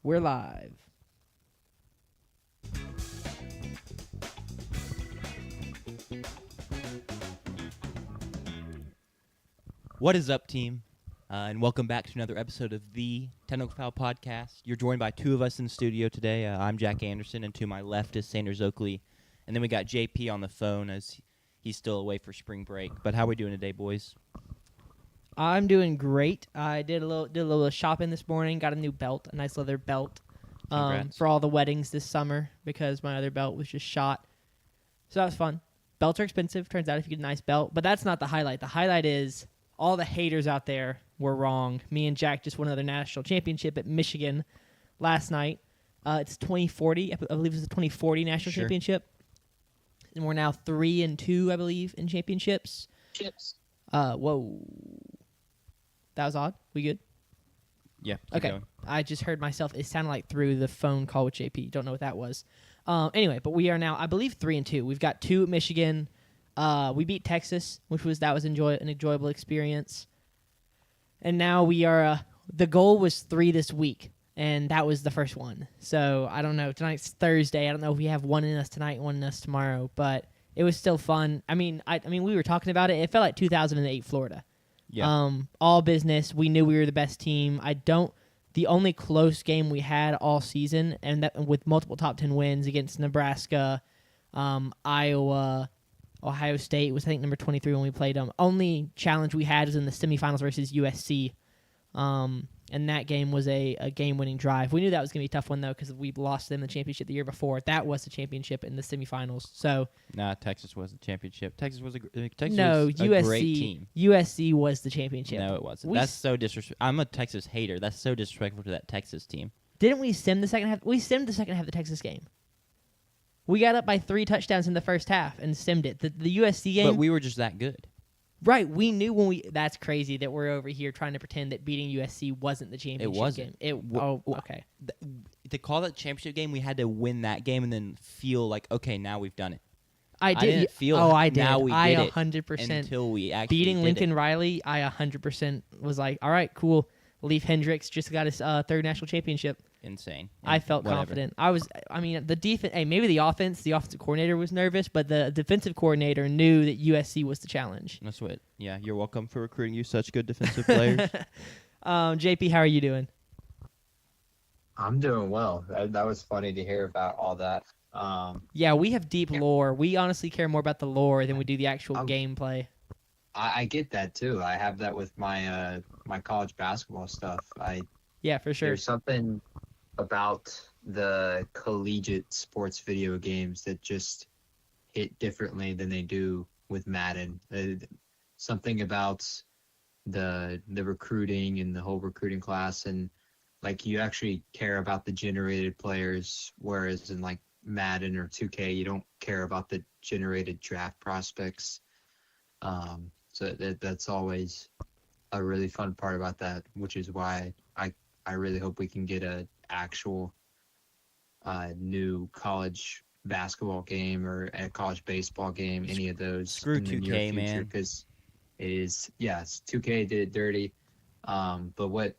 We're live. What is up, team? And welcome back to another episode of the Technical Foul Podcast. You're joined by two of us in the studio today. I'm Jack Anderson, and to my left is Sanders Oakley. And then we got JP on the phone as he's still away for spring break. But how are we doing today, boys? I'm doing great. I did a little shopping this morning. Got a new belt, a nice leather belt, Congrats. for all the weddings this summer because my other belt was just shot. So that was fun. Belts are expensive. Turns out if you get a nice belt, but that's not the highlight. The highlight is all the haters out there were wrong. Me and Jack just won another national championship at Michigan last night. It's 2040. I believe it's the 2040 national Sure. championship, and we're now 3-2, I believe, in championships. Whoa. That was odd. We good? Yeah. keep Okay. going. I just heard myself. It sounded like through the phone call with JP. Don't know what that was. Anyway, but we are now, I believe, 3-2. We've got 2 at Michigan. We beat Texas, which was an enjoyable experience. And now we are. The goal was 3 this week, and that was the first one. So I don't know. Tonight's Thursday. I don't know if we have one in us tonight, and one in us tomorrow. But it was still fun. I mean, we were talking about it. It felt like 2008 Florida. Yeah. All business. We knew we were the best team. The only close game we had all season, and that with multiple top 10 wins against Nebraska, Iowa, Ohio State was I think number 23 when we played them. Only challenge we had was in the semifinals versus USC, and that game was a game-winning drive. We knew that was going to be a tough one though because we lost them the championship the year before. That was the championship in the semifinals. So Nah, Texas was the championship. Texas was a great team. USC was the championship. No, it wasn't. That's so disrespectful. I'm a Texas hater. That's so disrespectful to that Texas team. Didn't we sim the second half? We simmed the second half of the Texas game. We got up by 3 touchdowns in the first half and simmed it. The USC game. But we were just that good. Right, we knew when we. That's crazy that we're over here trying to pretend that beating USC wasn't the championship It wasn't. game. Okay. To call that championship game, we had to win that game and then feel like, okay, now we've done it. I didn't feel. I did. Now we I did 100% until we actually beating did Lincoln it. Riley. I 100% was like, all right, cool. Leaf Hendricks just got his third national championship. Insane. I felt confident. The defense. Hey, maybe the offensive coordinator was nervous, but the defensive coordinator knew that USC was the challenge. That's what. Yeah, you're welcome for recruiting you such good defensive players. JP, how are you doing? I'm doing well. That was funny to hear about all that. Yeah, we have deep lore. We honestly care more about the lore than we do the actual gameplay. I get that too. I have that with my my college basketball stuff. Yeah, for sure. There's something about the collegiate sports video games that just hit differently than they do with Madden. Something about the recruiting and the whole recruiting class, and like you actually care about the generated players, whereas in like Madden or 2K you don't care about the generated draft prospects. So that's always a really fun part about that, which is why I really hope we can get a actual new college basketball game or a college baseball game, any of those. Screw in the 2K, near future, man. because it is, yes, 2K did it dirty. But what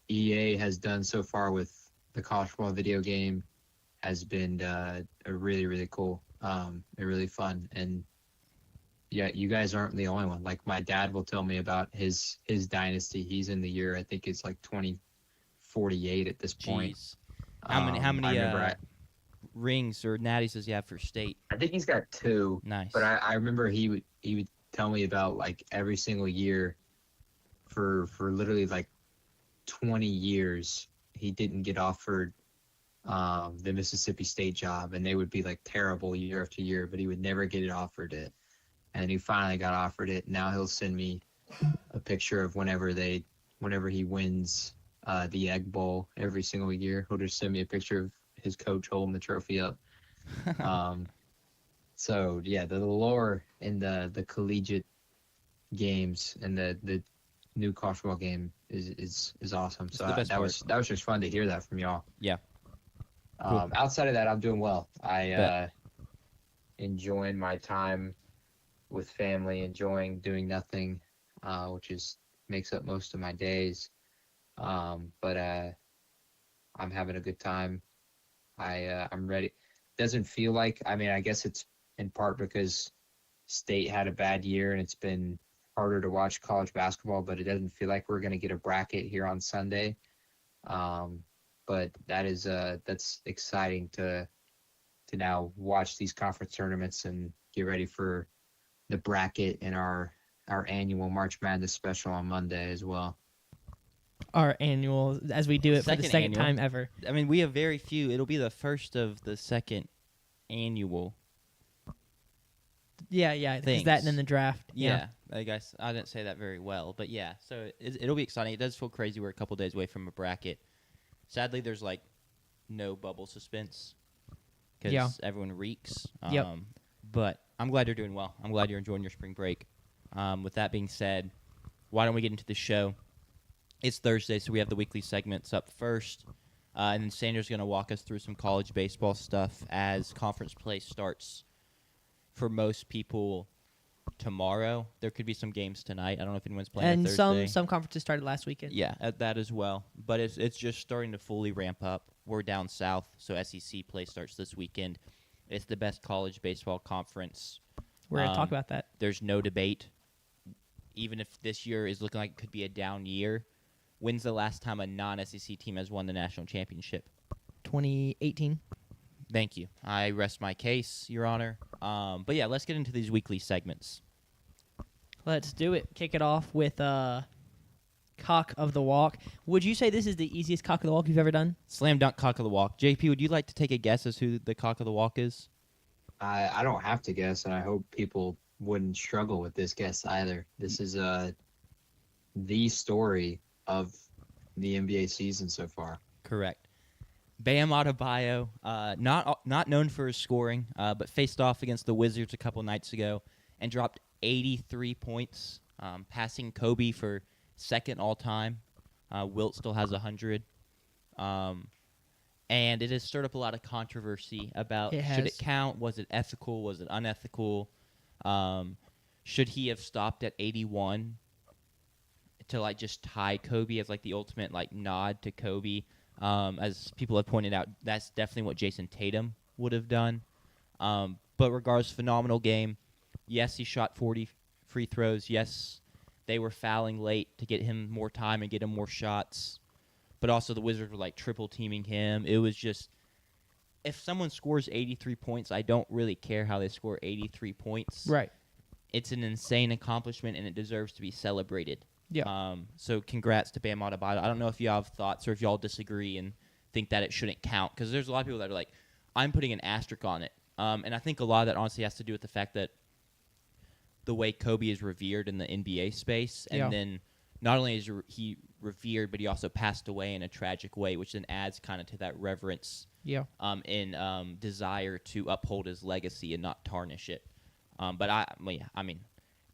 EA has done so far with the college football video game has been a really, really cool, and really fun. And yeah, you guys aren't the only one. Like my dad will tell me about his dynasty. He's in the year, I think it's like 2048 at this point. Jeez. How many I remember rings or natties does he have for state? I think he's got 2. Nice. But I remember he would tell me about like every single year for literally like 20 years he didn't get offered the Mississippi State job, and they would be like terrible year after year, but he would never get it offered it. And he finally got offered it. Now he'll send me a picture of whenever he wins the Egg Bowl every single year. He'll just send me a picture of his coach holding the trophy up. So yeah, the lore in the collegiate games and the new college football game is awesome. It's So the best that was just fun to hear that from y'all. Yeah. Cool. Outside of that, I'm doing well. I enjoying my time with family, enjoying doing nothing, which makes up most of my days. But I'm having a good time. I'm ready. Doesn't feel like, I mean, I guess it's in part because State had a bad year and it's been harder to watch college basketball, but it doesn't feel like we're going to get a bracket here on Sunday. But that's exciting to now watch these conference tournaments and get ready for the bracket and our annual March Madness special on Monday as well. Our annual, as we do it for the second annual. time ever. I mean, we have very few. It'll be the first of the second annual. Yeah, because that and then the draft. Yeah, I guess I didn't say that very well, but yeah. So it'll be exciting. It does feel crazy. We're a couple days away from a bracket. Sadly, there's like no bubble suspense because everyone reeks. But I'm glad you're doing well. I'm glad you're enjoying your spring break. With that being said, why don't we get into the show? It's Thursday, so we have the weekly segments up first. And then Sanders going to walk us through some college baseball stuff as conference play starts for most people tomorrow. There could be some games tonight. I don't know if anyone's playing and Thursday. some conferences started last weekend. Yeah, at that as well. But it's just starting to fully ramp up. We're down south, so SEC play starts this weekend. It's the best college baseball conference. We're going to talk about that. There's no debate. Even if this year is looking like it could be a down year, when's the last time a non-SEC team has won the national championship? 2018. Thank you. I rest my case, Your Honor. But yeah, let's get into these weekly segments. Let's do it. Kick it off with Cock of the Walk. Would you say this is the easiest Cock of the Walk you've ever done? Slam dunk Cock of the Walk. JP, would you like to take a guess as who the Cock of the Walk is? I don't have to guess, and I hope people wouldn't struggle with this guess either. This is the story of the NBA season so far. Correct. Bam Adebayo, not known for his scoring, but faced off against the Wizards a couple nights ago and dropped 83 points, passing Kobe for second all-time. Wilt still has 100. And it has stirred up a lot of controversy about should it count? Was it ethical? Was it unethical? Should he have stopped at 81 to like just tie Kobe as like the ultimate like nod to Kobe? As people have pointed out, that's definitely what Jason Tatum would have done. But regardless, phenomenal game. Yes, he shot 40 free throws. Yes, they were fouling late to get him more time and get him more shots. But also the Wizards were like triple teaming him. It was just, if someone scores 83 points, I don't really care how they score 83 points. Right. It's an insane accomplishment, and it deserves to be celebrated. Yeah. So congrats to Bam Adebayo. I don't know if you have thoughts or if y'all disagree and think that it shouldn't count, because there's a lot of people that are like, I'm putting an asterisk on it. And I think a lot of that honestly has to do with the fact that the way Kobe is revered in the NBA space, and then not only is he revered, but he also passed away in a tragic way, which then adds kind of to that reverence and desire to uphold his legacy and not tarnish it. But I mean,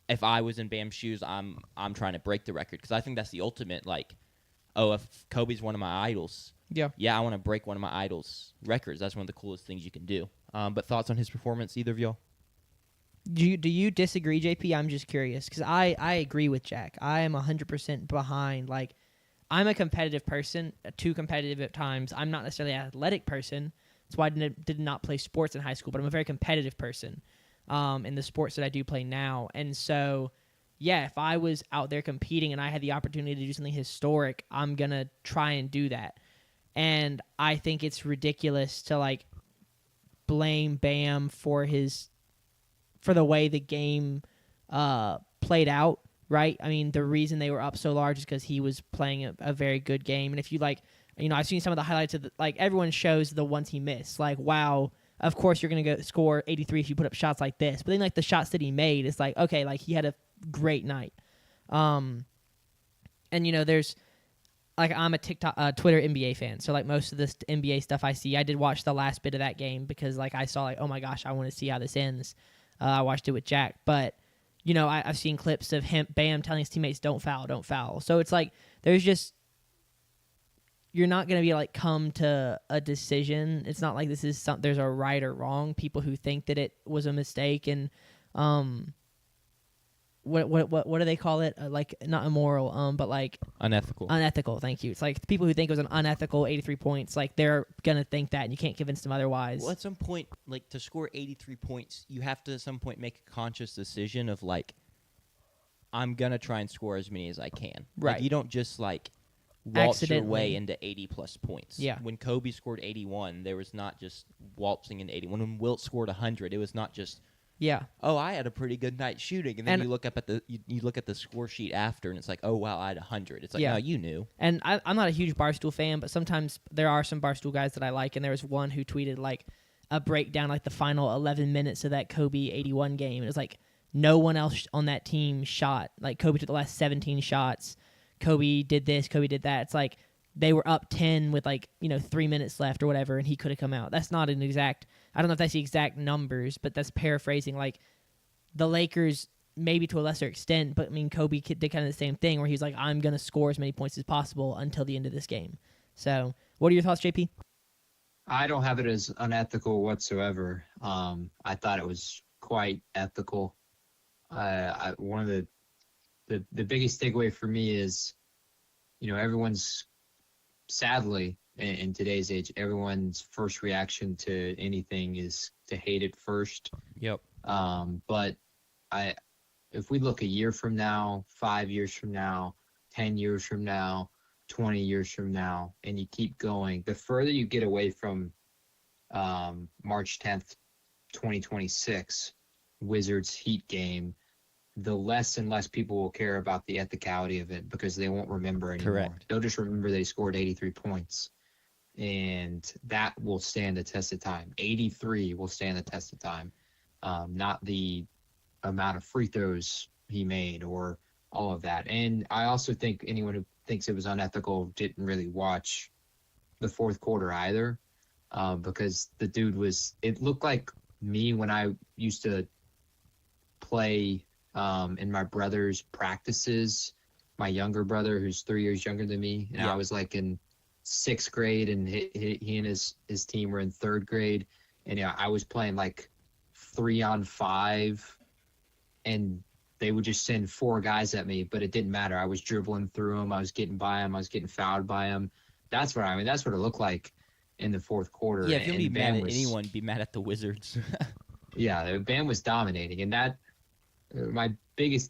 if I was in Bam's shoes, I'm trying to break the record, because I think that's the ultimate, like, if Kobe's one of my idols, I want to break one of my idols' records. That's one of the coolest things you can do. But thoughts on his performance, either of y'all? Do you disagree, JP? I'm just curious, because I agree with Jack. I am 100% behind. Like, I'm a competitive person, too competitive at times. I'm not necessarily an athletic person. That's why I did not play sports in high school, but I'm a very competitive person in the sports that I do play now. And so, yeah, if I was out there competing and I had the opportunity to do something historic, I'm going to try and do that. And I think it's ridiculous to, like, blame Bam for the way the game played out, right? I mean, the reason they were up so large is because he was playing a very good game. And if you like, you know, I've seen some of the highlights of everyone shows the ones he missed. Like, wow, of course you're going to go score 83 if you put up shots like this. But then, like, the shots that he made, it's like, okay, like, he had a great night. And, you know, there's, like, I'm a Twitter NBA fan. So, like, most of this NBA stuff I see, I did watch the last bit of that game because, like, I saw, like, oh, my gosh, I want to see how this ends. I watched it with Jack. But, you know, I've seen clips of Bam telling his teammates, don't foul, don't foul. So it's like there's just – you're not going to be, like, come to a decision. It's not like this is there's a right or wrong. People who think that it was a mistake. And what do they call it? Like not immoral, but like Unethical. unethical. Thank you. It's like the people who think it was an unethical 83 points, like they're gonna think that, and you can't convince them otherwise. Well, at some point, like to score 83 points, you have to at some point make a conscious decision of like, I'm gonna try and score as many as I can. Right. Like, you don't just like waltz your Accidentally. way into 80 plus points. Yeah. When Kobe scored 81, there was not just waltzing into 81. When Wilt scored 100, it was not just, Yeah. oh, I had a pretty good night shooting, and then And- you look up at you look at the score sheet after, and it's like, oh wow, I had 100. It's like, Yeah. no, you knew. And I'm not a huge Barstool fan, but sometimes there are some Barstool guys that I like, and there was one who tweeted like a breakdown, like the final 11 minutes of that Kobe 81 game. It was like no one else on that team shot. Like Kobe took the last 17 shots. Kobe did this, Kobe did that. It's like they were up 10 with 3 minutes left or whatever, and he could have come out. That's not an exact, I don't know if that's the exact numbers, but that's paraphrasing. Like the Lakers, maybe to a lesser extent, but I mean, Kobe did kind of the same thing where he's like, I'm going to score as many points as possible until the end of this game. So what are your thoughts, JP? I don't have it as unethical whatsoever. I thought it was quite ethical. One of the biggest takeaway for me is, everyone's sadly in today's age, everyone's first reaction to anything is to hate it first. Yep. But if we look a year from now, 5 years from now, 10 years from now, 20 years from now, and you keep going, the further you get away from March 10th, 2026, Wizards Heat game, the less and less people will care about the ethicality of it because they won't remember anymore. Correct. They'll just remember they scored 83 points. And that will stand the test of time. 83 will stand the test of time. Not the amount of free throws he made or all of that. And I also think anyone who thinks it was unethical didn't really watch the fourth quarter either, because the dude it looked like me when I used to play in my brother's practices, my younger brother who's 3 years younger than me, and Yeah. I was like in 6th grade, and he and his team were in 3rd grade, and I was playing like 3-on-5, and they would just send 4 guys at me, but it didn't matter. I was dribbling through them, I was getting by them, I was getting fouled by them. That's what it looked like in the fourth quarter. Yeah, if you're and gonna be mad Bam at anyone, be mad at the Wizards. Yeah, Bam was dominating, and that my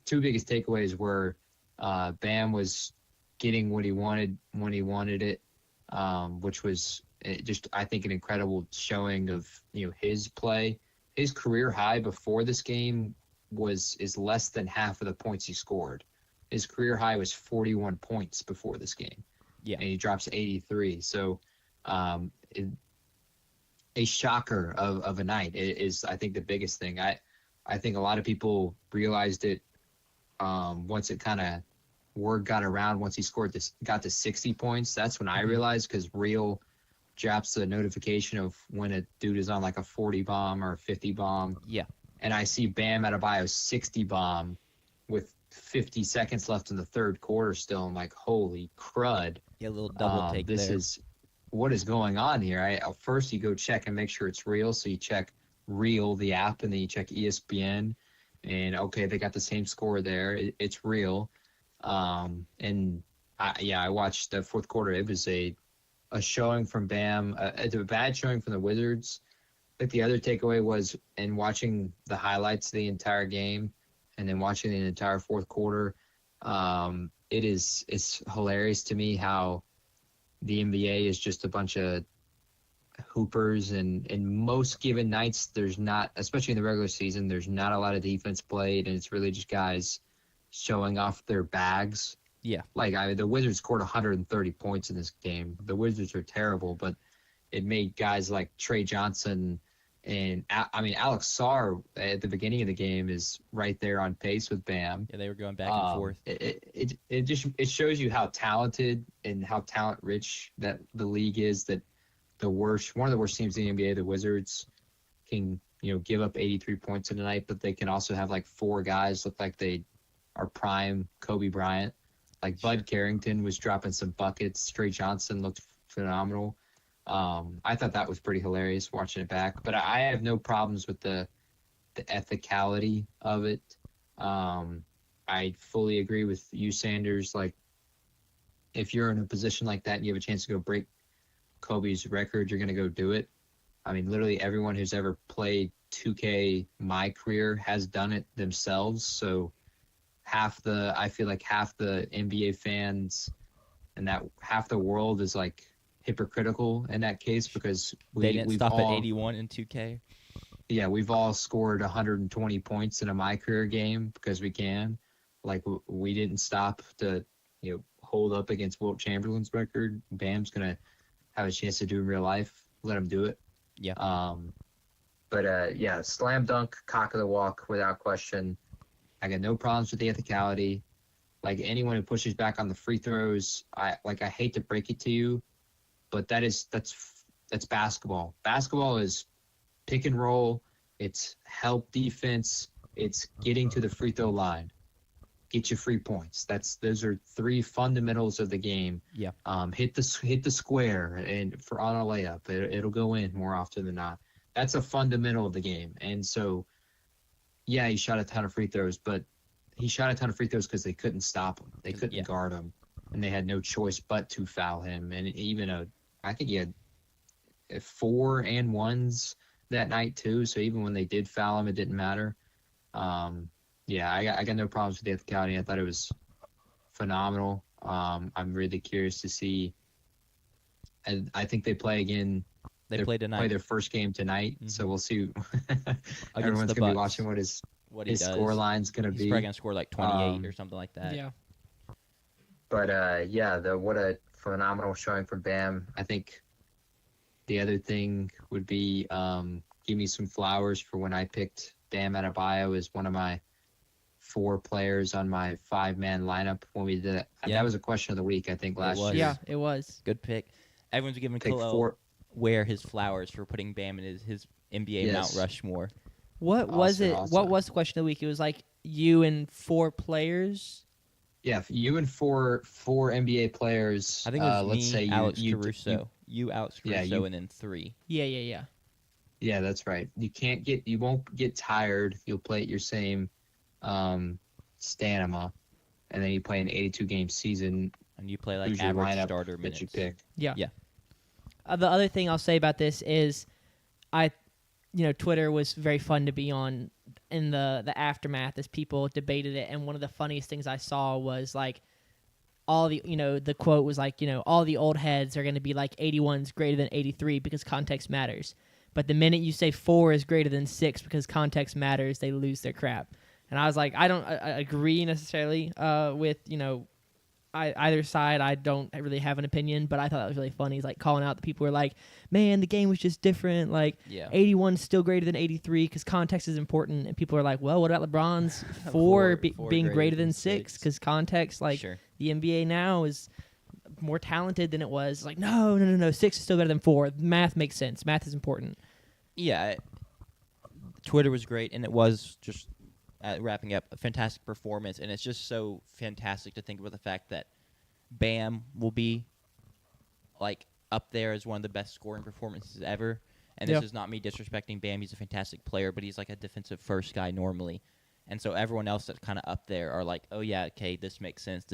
two biggest takeaways were Bam was getting what he wanted when he wanted it, which was just, I think, an incredible showing of his play. His career high before this game is less than half of the points he scored. His career high was 41 points before this game. Yeah. And he drops 83. So a shocker of a night is, I think, the biggest thing. I think a lot of people realized it once it kind of word got around, once he got to 60 points. That's when I realized, because Real drops the notification of when a dude is on like a 40 bomb or a 50 bomb. Yeah. And I see Bam Adebayo's 60 bomb with 50 seconds left in the third quarter still. I'm like, holy crud. Yeah, a little double take This there. is what is going on here. First you go check and make sure it's real. So you check Real, the app, and then you check ESPN, and okay, they got the same score there. It's real. And I watched the fourth quarter. It was a showing from Bam, a bad showing from the Wizards. I think the other takeaway was, in watching the highlights the entire game and then watching the entire fourth quarter, it's hilarious to me how the NBA is just a bunch of hoopers, and in most given nights there's not, especially in the regular season, there's not a lot of defense played, and it's really just guys showing off their bags. Yeah. Like, the Wizards scored 130 points in this game. The Wizards are terrible, but it made guys like Trey Johnson and Alex Sarr at the beginning of the game is right there on pace with Bam. Yeah, they were going back and forth. It shows you how talented and how talent rich that the league is, that one of the worst teams in the NBA, the Wizards, can give up 83 points in a night, but they can also have like 4 guys look like they are prime Kobe Bryant. Like Bud Carrington was dropping some buckets. Trey Johnson looked phenomenal. I thought that was pretty hilarious watching it back. But I have no problems with the ethicality of it. I fully agree with you, Sanders. Like, if you're in a position like that and you have a chance to go break Kobe's record, you're going to go do it. I mean, literally everyone who's ever played 2K my career has done it themselves. So I feel like half the NBA fans and that half the world is like hypocritical in that case because They didn't we've stop at all 81 in 2K. yeah, we've all scored 120 points in a my career game because we can. Like we didn't stop to hold up against Wilt Chamberlain's record. Bam's gonna have a chance to do in real life. Let him do it. Yeah. But yeah, slam dunk, cock of the walk without question. I got no problems with the ethicality. Like anyone who pushes back on the free throws, I hate to break it to you, but that's basketball. Basketball is pick and roll. It's help defense. It's getting to the free throw line. Get you free points. Those are three fundamentals of the game. Yeah. Hit the square and on a layup, it'll go in more often than not. That's a fundamental of the game. And so, yeah, he shot a ton of free throws, but he shot a ton of free throws because they couldn't stop him. They couldn't guard him, and they had no choice but to foul him. And even I think he had 4 and 1s that night too. So even when they did foul him, it didn't matter. Yeah, I got no problems with the ethicality. I thought it was phenomenal. I'm really curious to see. And I think they play again. They play tonight. Play their first game tonight, Mm-hmm. so we'll see. Everyone's Everyone's gonna be watching what his score line's gonna be. He's probably gonna score like 28 or something like that. Yeah. But yeah, what a phenomenal showing from Bam. I think the other thing would be give me some flowers for when I picked Bam Adebayo as one of my 4 players on my 5-man lineup when we did it. Yeah. That was a question of the week, I think, last year. Yeah, it was. Good pick. Everyone's giving Pick Khalil 4. Ware his flowers for putting Bam in his NBA Mount Yes. Rushmore. What was it? Awesome. What was the question of the week? It was like you and 4 players. Yeah, you and four NBA players. I think it was let's me, say Alex Caruso. You, Alex Caruso, you- and then 3. Yeah. Yeah, that's right. You won't get tired. You'll play at your same stamina, and then you play an 82-game season. And you play like Who's your average lineup starter minutes. that you pick. Yeah. Yeah. The other thing I'll say about this is, Twitter was very fun to be on in the aftermath as people debated it, and one of the funniest things I saw was like all the the quote was like all the old heads are going to be like 81's greater than 83 because context matters, but the minute you say 4 is greater than 6 because context matters, they lose their crap. And I was like, I don't agree necessarily with either side. I don't really have an opinion, but I thought that was really funny. He's like calling out the people who are like, man, the game was just different. Like, Yeah. 81's still greater than 83 because context is important. And people are like, well, what about LeBron's 4 being greater than 6 because context, like, Sure. the NBA now is more talented than it was. Like, no, 6 is still better than 4. Math makes sense. Math is important. Yeah. Twitter was great, and it was just wrapping up a fantastic performance, and it's just so fantastic to think about the fact that Bam will be like up there as one of the best scoring performances ever. And this is not me disrespecting Bam. He's a fantastic player, but he's like a defensive first guy normally. And so everyone else that's kind of up there are like, oh, yeah, okay, this makes sense.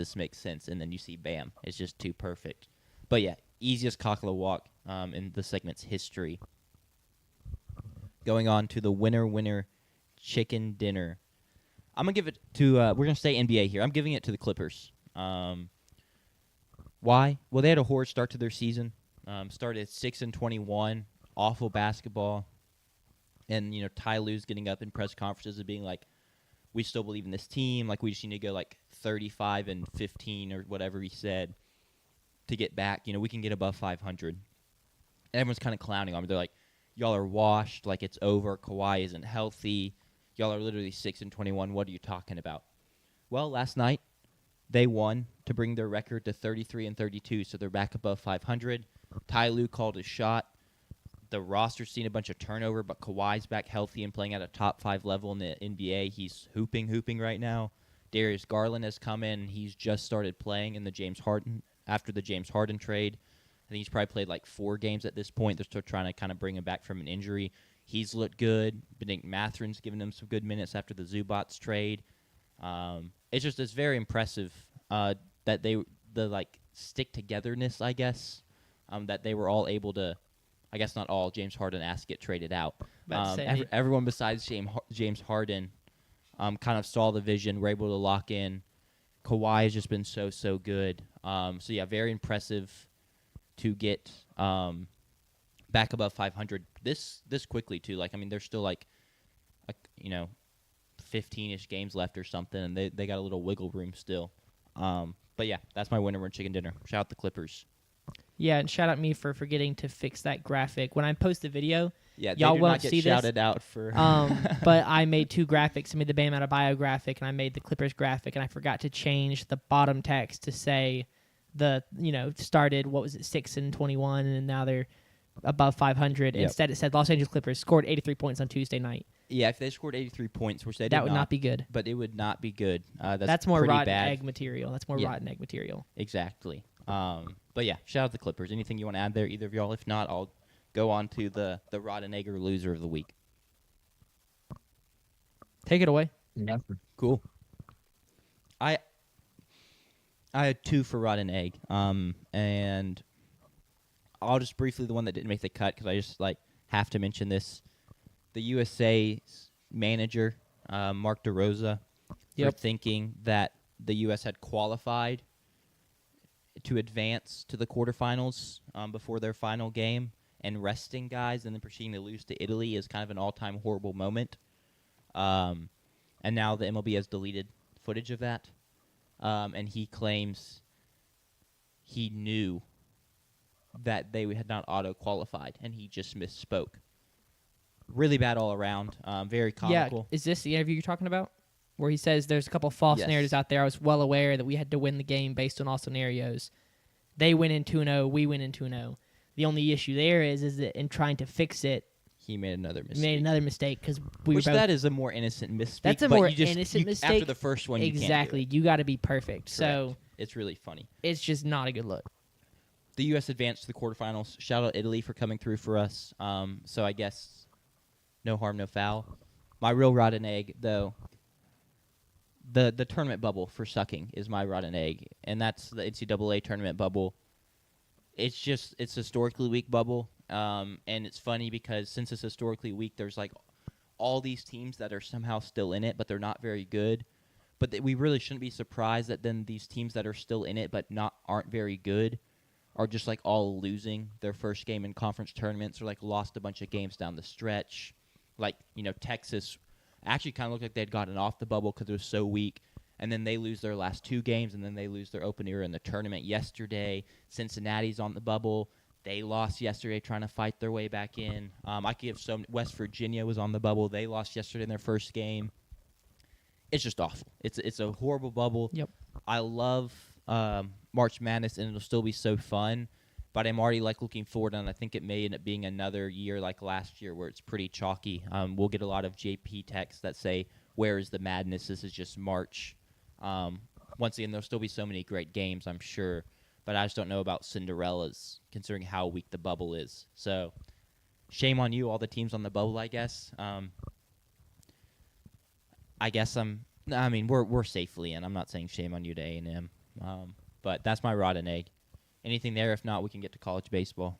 And then you see Bam. It's just too perfect. But, yeah, easiest cock of the walk in the segment's history. Going on to the winner chicken dinner. I'm going to give it to we're going to stay NBA here. I'm giving it to the Clippers. Why? Well, they had a horrid start to their season. Started 6-21, awful basketball. And, Ty Lue's getting up in press conferences and being like, we still believe in this team. Like, we just need to go, 35-15 or whatever he said to get back. We can get above 500. And everyone's kind of clowning on me. They're like, y'all are washed. Like, it's over. Kawhi isn't healthy. Y'all are literally 6-21. What are you talking about? Well, last night, they won to bring their record to 33-32, so they're back above 500. Ty Lue called his shot. The roster's seen a bunch of turnover, but Kawhi's back healthy and playing at a top 5 level in the NBA. He's hooping right now. Darius Garland has come in. He's just started playing in after the James Harden trade. I think he's probably played 4 games at this point. They're still trying to kind of bring him back from an injury. He's looked good. Benedict Matherin's given them some good minutes after the Zubats trade. it's very impressive that the like stick togetherness, I guess, that they were all able to. I guess not all. James Harden asked to get traded out. Everyone besides James Harden kind of saw the vision, were able to lock in. Kawhi has just been so good. So yeah, very impressive to get back above 500 this quickly too. Like, I mean, there's still like 15-ish games left or something, and they got a little wiggle room still. But yeah, that's my winner and chicken dinner. Shout out the Clippers. Yeah, and shout out me for forgetting to fix that graphic. When I post the video, Yeah, y'all they do won't not get see shouted this. out for. But I made 2 graphics. I made the Bam Adebayo graphic, and I made the Clippers graphic, and I forgot to change the bottom text to say started, 6-21, and now they're above 500. Yep. Instead, it said Los Angeles Clippers scored 83 points on Tuesday night. Yeah, if they scored 83 points, which they did That would not be good. but it would not be good. That's more pretty rotten bad. egg material. That's more Yeah. rotten egg material. Exactly. But yeah, shout out the Clippers. Anything you want to add there, either of y'all? If not, I'll go on to the rotten egg or loser of the week. Take it away. Never. Cool. I had 2 for rotten egg. And I'll just briefly the one that didn't make the cut because I just have to mention this. The USA's manager, Mark DeRosa, for thinking that the U.S. had qualified to advance to the quarterfinals before their final game, and resting guys and then proceeding to lose to Italy is kind of an all-time horrible moment. And now the MLB has deleted footage of that, and he claims he knew that they had not auto-qualified, and he just misspoke. Really bad all around. Very comical. Yeah, is this the interview you're talking about? Where he says there's a couple false narratives out there. I was well aware that we had to win the game based on all scenarios. They went in 2-0. We went in 2-0. The only issue there is that in trying to fix it, he made another mistake. Made another mistake because that is a more innocent mistake. That's a but more innocent mistake. After the first one, exactly. You can't do it. You got to be perfect. Correct. So it's really funny. It's just not a good look. The U.S. advanced to the quarterfinals. Shout out Italy for coming through for us. So I guess no harm, no foul. My real rotten egg, though, the tournament bubble for sucking is my rotten egg, and that's the NCAA tournament bubble. It's historically weak bubble, and it's funny because since it's historically weak, there's all these teams that are somehow still in it, but they're not very good. But we really shouldn't be surprised that then these teams that are still in it but aren't very good are just all losing their first game in conference tournaments, or lost a bunch of games down the stretch. Texas actually kind of looked like they'd gotten off the bubble because it was so weak, and then they lose their last 2 games, and then they lose their opener in the tournament yesterday. Cincinnati's on the bubble. They lost yesterday trying to fight their way back in. I could give West Virginia was on the bubble. They lost yesterday in their first game. It's just awful. It's a horrible bubble. Yep. I love March Madness, and it'll still be so fun. But I'm already looking forward, and I think it may end up being another year like last year where it's pretty chalky. We'll get a lot of JP texts that say, "Where is the madness? This is just March." Once again, there'll still be so many great games, I'm sure, but I just don't know about Cinderellas, considering how weak the bubble is. So, shame on you, all the teams on the bubble, I guess. We're safely in. I'm not saying shame on you to A&M, but that's my rotten egg. Anything there? If not, we can get to college baseball.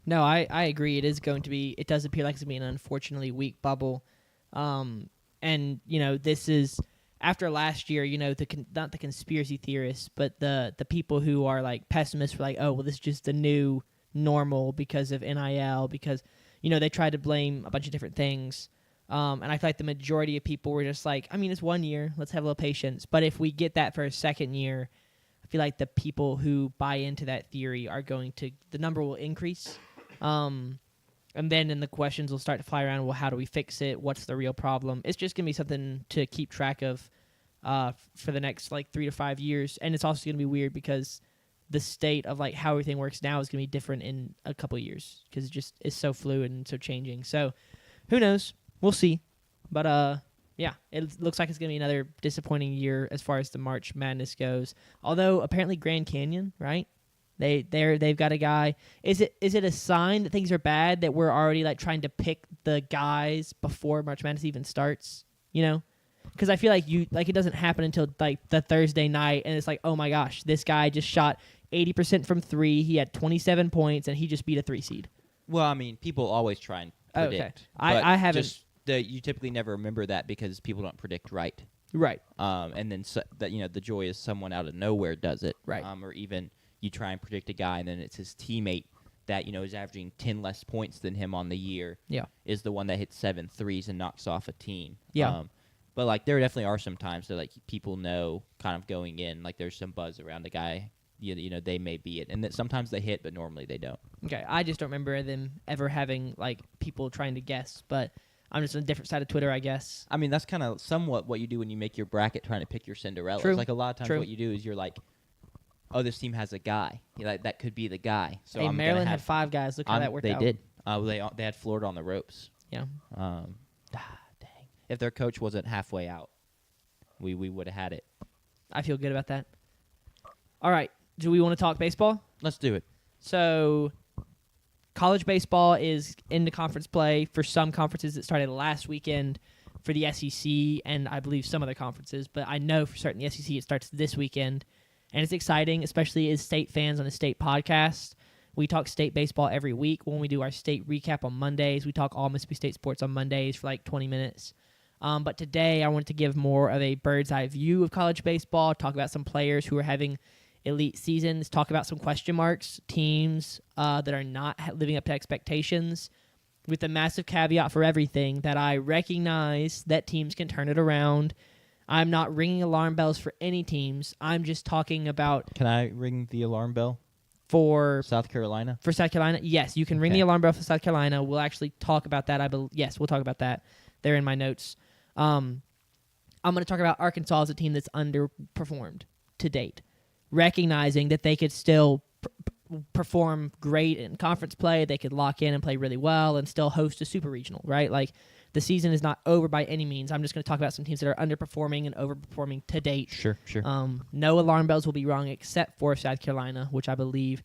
No, I agree. It is going to be. It does appear like it's going to be an unfortunately weak bubble, and this is after last year. Not the conspiracy theorists, but the people who are pessimists were oh, well, this is just the new normal because of NIL. Because they tried to blame a bunch of different things. And I feel like the majority of people were just it's 1 year. Let's have a little patience. But if we get that for a second year, I feel like the people who buy into that theory are the number will increase. And then the questions will start to fly around. Well, how do we fix it? What's the real problem? It's just going to be something to keep track of for the next 3 to 5 years. And it's also going to be weird because the state of how everything works now is going to be different in a couple of years because it just is so fluid and so changing. So who knows? We'll see. But, yeah, it looks like it's going to be another disappointing year as far as the March Madness goes. Although, apparently Grand Canyon, right? They've got a guy. Is it a sign that things are bad that we're already, trying to pick the guys before March Madness even starts? you know? Because I feel like it doesn't happen until like the Thursday night, and it's like, oh my gosh, this guy just shot 80% from 3. He had 27 points, and he just beat a 3 seed. Well, I mean, people always try and predict. Okay. But I haven't. just you typically never remember that because people don't predict right. Right. And then the joy is someone out of nowhere does it. Right. Or even you try and predict a guy, and then it's his teammate that is averaging 10 less points than him on the year. Yeah. Is the one that hits 7 threes and knocks off a team. Yeah. But like there definitely are some times that like people know kind of going in, like there's some buzz around a guy. They may be it, and that sometimes they hit, but normally they don't. Okay, I just don't remember them ever having like people trying to guess, but I'm just on a different side of Twitter, I guess. I mean, that's kind of somewhat what you do when you make your bracket, trying to pick your Cinderella. True. Like a lot of times, what you do is you're like, "Oh, this team has a guy. That could be the guy." So hey, Maryland had 5 guys. Look how that worked out. They did. They had Florida on the ropes. Yeah. Dang. If their coach wasn't halfway out, we would have had it. I feel good about that. All right. Do we want to talk baseball? Let's do it. So, college baseball is into conference play. For some conferences, it started last weekend for the SEC and I believe some other conferences. But I know for certain the SEC, it starts this weekend. And it's exciting, especially as state fans on a state podcast. We talk state baseball every week when we do our state recap on Mondays. We talk all Mississippi State sports on Mondays for like 20 minutes. But today I wanted to give more of a bird's eye view of college baseball, talk about some players who are having elite seasons, talk about some question marks, teams that are not living up to expectations, with the massive caveat for everything that I recognize that teams can turn it around. I'm not ringing alarm bells for any teams. I'm just talking about... Can I ring the alarm bell? For South Carolina? For South Carolina? Yes, you can ring the alarm bell for South Carolina. We'll actually talk about that. Yes, we'll talk about that. They're in my notes. I'm going to talk about Arkansas as a team that's underperformed to date, recognizing that they could still perform great in conference play. They could lock in and play really well and still host a super regional, right? Like, the season is not over by any means. I'm just going to talk about some teams that are underperforming and overperforming to date. Sure. No alarm bells will be rung except for South Carolina, which I believe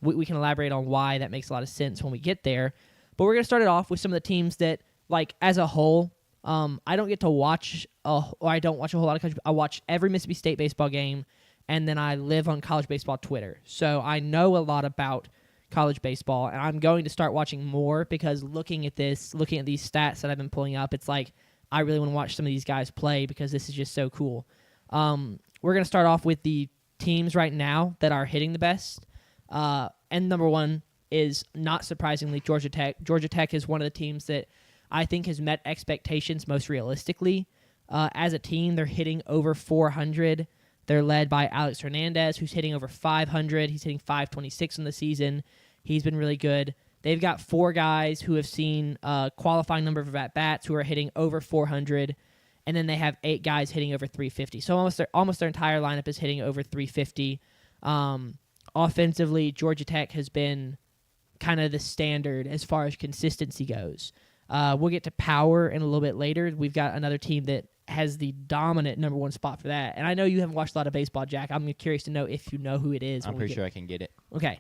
we can elaborate on why that makes a lot of sense when we get there. But we're going to start it off with some of the teams that, like, as a whole, I don't get to watch, I don't watch a whole lot of college. I watch every Mississippi State baseball game, and then I live on college baseball Twitter. So I know a lot about college baseball, and I'm going to start watching more because looking at these stats that I've been pulling up, it's like I really want to watch some of these guys play because this is just so cool. We're going to start off with the teams right now that are hitting the best. And number one is, not surprisingly, Georgia Tech. Georgia Tech is one of the teams that I think has met expectations most realistically. As a team, they're hitting over 400. They're led by Alex Hernandez, who's hitting over 500. He's hitting 526 in the season. He's been really good. They've got 4 guys who have seen a qualifying number of at-bats who are hitting over 400, and then they have 8 guys hitting over 350. So almost their entire lineup is hitting over 350. Offensively, Georgia Tech has been kind of the standard as far as consistency goes. We'll get to power in a little bit later. We've got another team that has the dominant number 1 spot for that. And I know you haven't watched a lot of baseball, Jack. I'm curious to know if you know who it is. I'm pretty sure I can get it. Okay.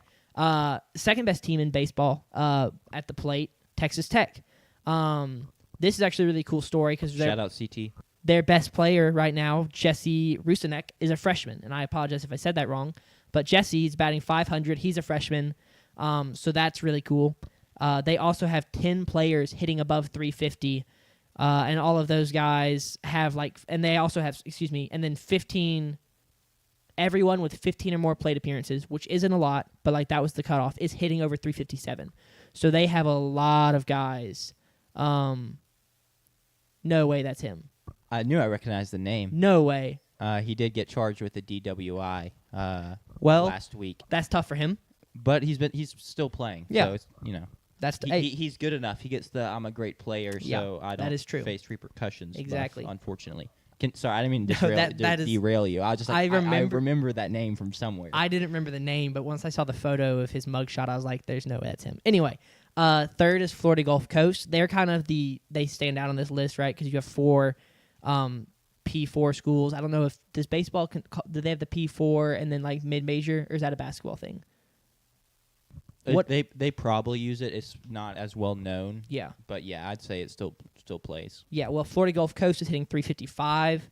Second best team in baseball at the plate, Texas Tech. This is actually a really cool story because shout out CT. Their best player right now, Jesse Rusinek, is a freshman. And I apologize if I said that wrong. But Jesse's batting 500. He's a freshman. So that's really cool. They also have 10 players hitting above 350. And all of those guys have and then 15, everyone with 15 or more plate appearances, which isn't a lot, but that was the cutoff, is hitting over 357. So they have a lot of guys. No way that's him. I knew I recognized the name. No way. He did get charged with a DWI last week. That's tough for him. But he's still playing. Yeah. So it's, That's he's good enough. He gets the I'm a great player, so I don't that is true. face repercussions. Exactly. Unfortunately. Sorry, I didn't mean to derail you. I was just I remember that name from somewhere. I didn't remember the name, but once I saw the photo of his mugshot, I was like, there's no way that's him. Anyway, third is Florida Gulf Coast. They're kind of they stand out on this list, right? Because you have 4 P4 schools. I don't know if does baseball do they have the P4 and then mid-major, or is that a basketball thing? What they probably use it. It's not as well known. Yeah, but yeah, I'd say it's still still plays. Yeah, well, Florida Gulf Coast is hitting 355.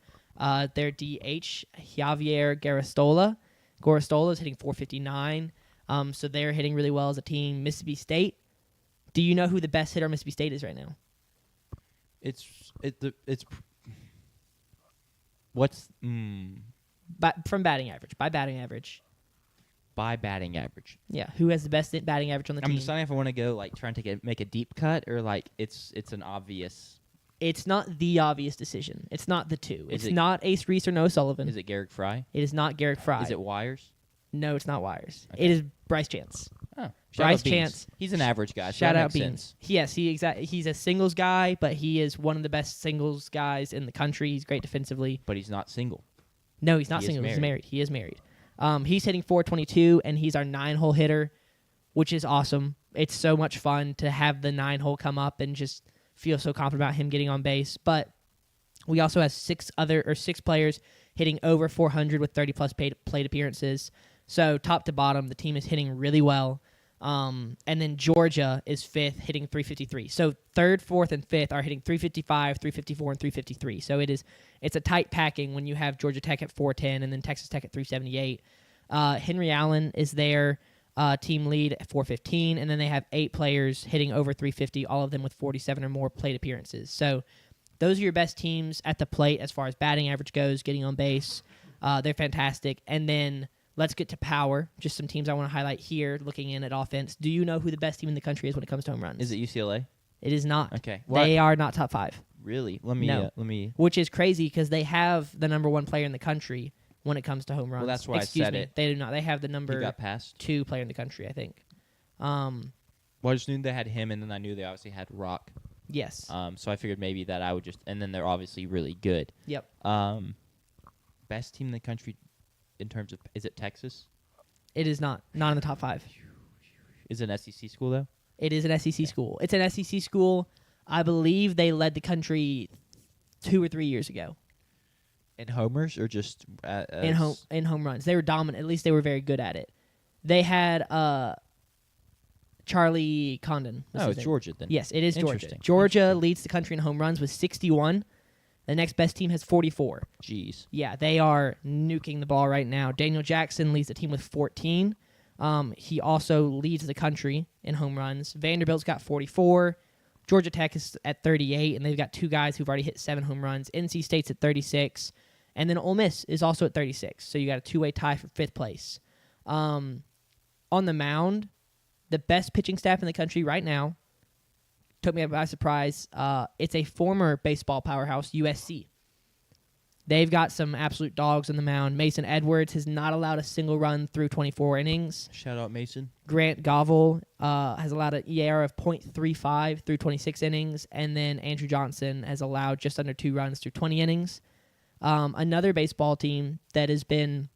Their DH, Javier Goristola is hitting 459. So they're hitting really well as a team. Mississippi State. Do you know who the best hitter on Mississippi State is right now? What's From batting average. By batting average. by batting average? Yeah, who has the best batting average on the I'm team? deciding if I want to go like trying to make a deep cut or like it's an obvious. It's not the obvious decision. It's not the two. Is It's it- not Ace Reese or Noah Sullivan. Is it Garrick Fry? It is not Garrick Fry. Is it Wires? No, it's not Wires. Okay. It is Bryce Chance. Oh, Bryce out Beans. Chance. He's an average guy. So Shout that out makes Beans. sense. Yes, he's a singles guy, but he is one of the best singles guys in the country. He's great defensively. But he's not single. No, he's not He is single. He's married. married. He is married. He's hitting 422, and he's our 9-hole hitter, which is awesome. It's so much fun to have the 9-hole come up and just feel so confident about him getting on base. But we also have six players hitting over 400 with 30-plus plate appearances. So top to bottom, the team is hitting really well. And then Georgia is fifth, hitting 353. So third, fourth, and fifth are hitting 355, 354, and 353. So it's a tight packing when you have Georgia Tech at 410 and then Texas Tech at 378. Henry Allen is their team lead at 415, and then they have 8 players hitting over 350, all of them with 47 or more plate appearances. So those are your best teams at the plate as far as batting average goes, getting on base. They're fantastic. And then let's get to power. Just some teams I want to highlight here, looking in at offense. Do you know who the best team in the country is when it comes to home runs? Is it UCLA? It is not. Okay. They are not top 5. Really? Let me. No. Which is crazy because they have the number 1 player in the country when it comes to home runs. Well, that's why Excuse I said me, it. They do not. They have the He number got passed. 2 player in the country, I think. Well, I just knew they had him, and then I knew they obviously had Rock. Yes. So I figured maybe that I would just, and then they're obviously really good. Yep. Best team in the country in terms of, is it Texas? It is not. Not in the top 5. Is it an SEC school though? It is an SEC school. It's an SEC school. I believe they led the country 2 or 3 years ago In homers or just in home runs. They were dominant. At least they were very good at it. They had Charlie Condon. Oh, it's Georgia then. Yes, it is Georgia. Interesting. Georgia leads the country in home runs with 61. The next best team has 44. Jeez. Yeah, they are nuking the ball right now. Daniel Jackson leads the team with 14. He also leads the country in home runs. Vanderbilt's got 44. Georgia Tech is at 38, and they've got 2 guys who've already hit 7 home runs. NC State's at 36, and then Ole Miss is also at 36. So you got a 2-way tie for 5th place. On the mound, the best pitching staff in the country right now, took me by surprise. It's a former baseball powerhouse, USC. They've got some absolute dogs on the mound. Mason Edwards has not allowed a single run through 24 innings. Shout out Mason. Grant Govel has allowed an ERA of .35 through 26 innings, and then Andrew Johnson has allowed just under 2 runs through 20 innings. Another baseball team that has been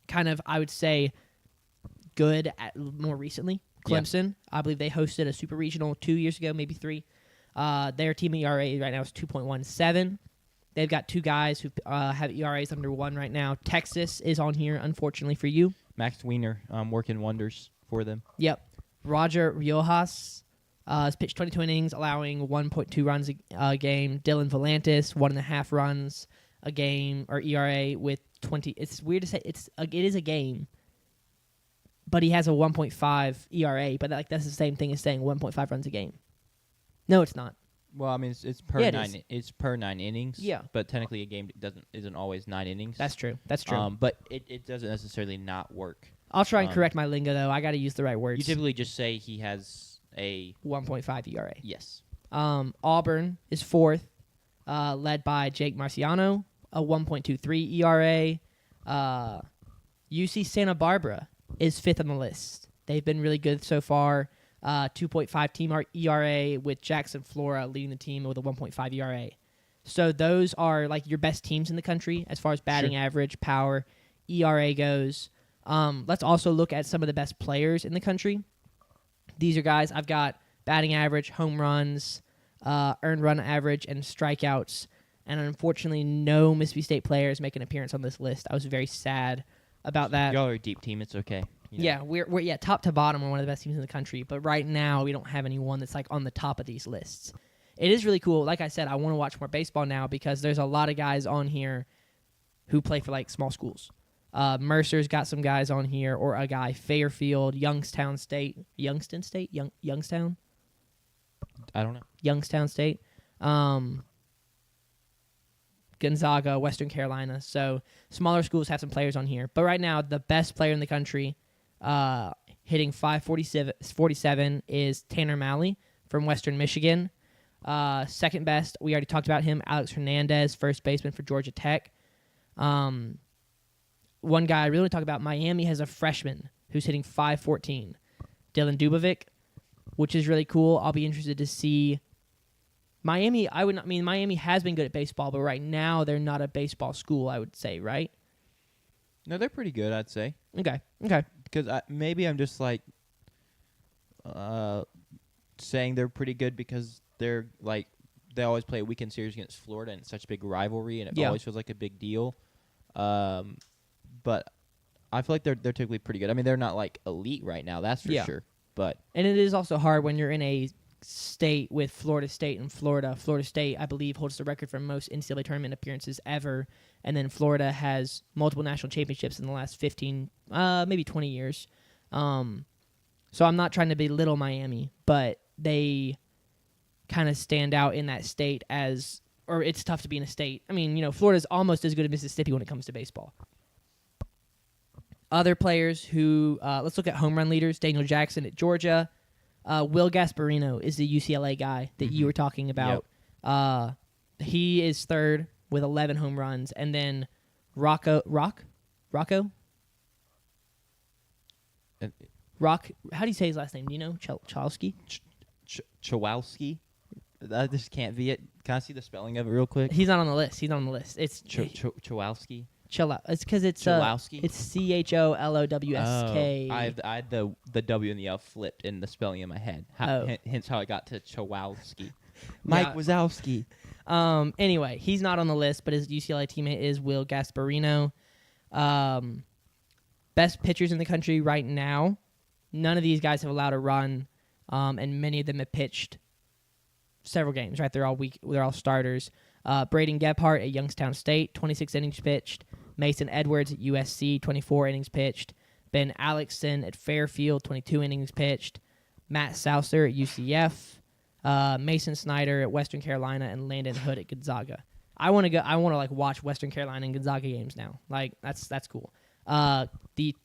kind of, I would say, good more recently, Clemson. Yeah. I believe they hosted a super regional 2 years ago, maybe 3. Their team ERA right now is 2.17. They've got 2 guys who have ERAs under 1 right now. Texas is on here, unfortunately for you. Max Wiener working wonders for them. Yep. Roger Riojas has pitched 22 innings, allowing 1.2 runs a game. Dylan Volantis, 1.5 runs a game, or ERA with 20. It's weird to say it is a game, but he has a 1.5 ERA. But that's the same thing as saying 1.5 runs a game. No, it's not. Well, I mean, it's per Yeah, it 9. is. It's per 9 innings. Yeah. But technically, a game isn't always 9 innings. That's true. That's true. But it doesn't necessarily not work. I'll try and correct my lingo though. I got to use the right words. You typically just say he has a 1.5 ERA. Yes. Auburn is 4th, led by Jake Marciano, a 1.23 ERA. UC Santa Barbara is 5th on the list. They've been really good so far. 2.5 team ERA with Jackson Flora leading the team with a 1.5 ERA. So those are like your best teams in the country as far as batting average, power, ERA goes. Let's also look at some of the best players in the country. These are guys I've got batting average, home runs, earned run average, and strikeouts. And unfortunately, no Mississippi State players make an appearance on this list. I was very sad about that. Y'all are a deep team. It's okay. You know. Yeah, we're top to bottom. We're one of the best teams in the country. But right now, we don't have anyone that's like on the top of these lists. it is really cool. Like I said, I want to watch more baseball now because there's a lot of guys on here who play for like small schools. Mercer's got some guys on here, or a guy Fairfield, Youngstown State, Youngstown, I don't know. Youngstown State, Gonzaga, Western Carolina. So smaller schools have some players on here. But right now, the best player in the country, hitting 547 is Tanner Malley from Western Michigan. Second best, we already talked about him, Alex Hernandez, first baseman for Georgia Tech. One guy I really want to talk about, Miami has a freshman who's hitting 514, Dylan Dubovic, which is really cool. I'll be interested to see. Miami, Miami has been good at baseball, but right now they're not a baseball school, I would say, right? No, they're pretty good, I'd say. Okay. Because maybe I'm just like saying they're pretty good because they're like they always play a weekend series against Florida, and it's such a big rivalry, and it always feels like a big deal. But I feel like they're typically pretty good. I mean, they're not like elite right now, that's for sure. But and it is also hard when you're in a state with Florida State and Florida. Florida State, I believe, holds the record for most NCAA tournament appearances ever, and then Florida has multiple national championships in the last 15, maybe 20 years. So I'm not trying to belittle Miami, but they kind of stand out in that state as, or it's tough to be in a state. I mean, Florida's almost as good as Mississippi when it comes to baseball. Other players who, let's look at home run leaders. Daniel Jackson at Georgia. Will Gasparino is the UCLA guy that you were talking about. Yep. He is third with 11 home runs. And then Rocco? How do you say his last name? Do you know? Chowski? Chowowski? I just can't be it. Can I see the spelling of it real quick? He's not on the list. It's Chowowski. Chill out. It's because it's Cholowski? It's CHOLOWSK. Oh, I had the W and the L flipped in the spelling in my head. Hence how I got to Chowowski. Mike Wazowski. Anyway, he's not on the list, but his UCLA teammate is Will Gasparino. Best pitchers in the country right now. None of these guys have allowed a run, and many of them have pitched several games. Right, they're all starters. Braden Gebhardt at Youngstown State, 26 innings pitched. Mason Edwards at USC, 24 innings pitched. Ben Alexson at Fairfield, 22 innings pitched. Matt Saucer at UCF. Mason Snyder at Western Carolina, and Landon Hood at Gonzaga. I want to watch Western Carolina and Gonzaga games now. Like that's cool. The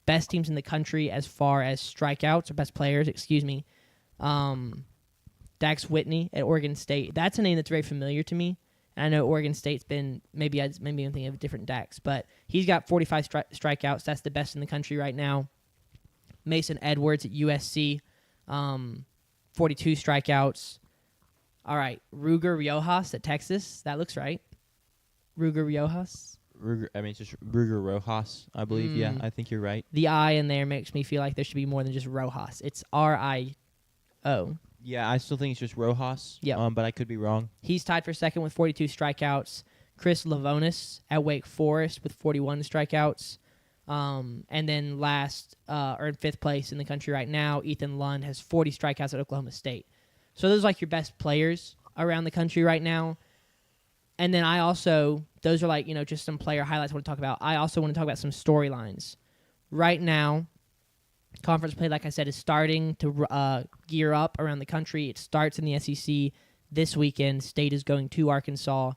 best teams in the country as far as strikeouts, or best players, excuse me. Dax Whitney at Oregon State. That's a name that's very familiar to me. And I know Oregon State's been, maybe I'm thinking of a different Dax, but he's got 45 strikeouts. That's the best in the country right now. Mason Edwards at USC, 42 strikeouts. All right, Ruger Riojas at Texas. That looks right. Ruger Riojas. It's just Ruger Rojas, I believe. Yeah, I think you're right. The I in there makes me feel like there should be more than just Rojas. It's RIO. Yeah, I still think it's just Rojas. Yeah. But I could be wrong. He's tied for second with 42 strikeouts. Chris Lavonis at Wake Forest with 41 strikeouts. And then last, or in fifth place in the country right now, Ethan Lund has 40 strikeouts at Oklahoma State. So those are like your best players around the country right now. And then those are just some player highlights I want to talk about. I also want to talk about some storylines. Right now, conference play, like I said, is starting to gear up around the country. It starts in the SEC this weekend. State is going to Arkansas,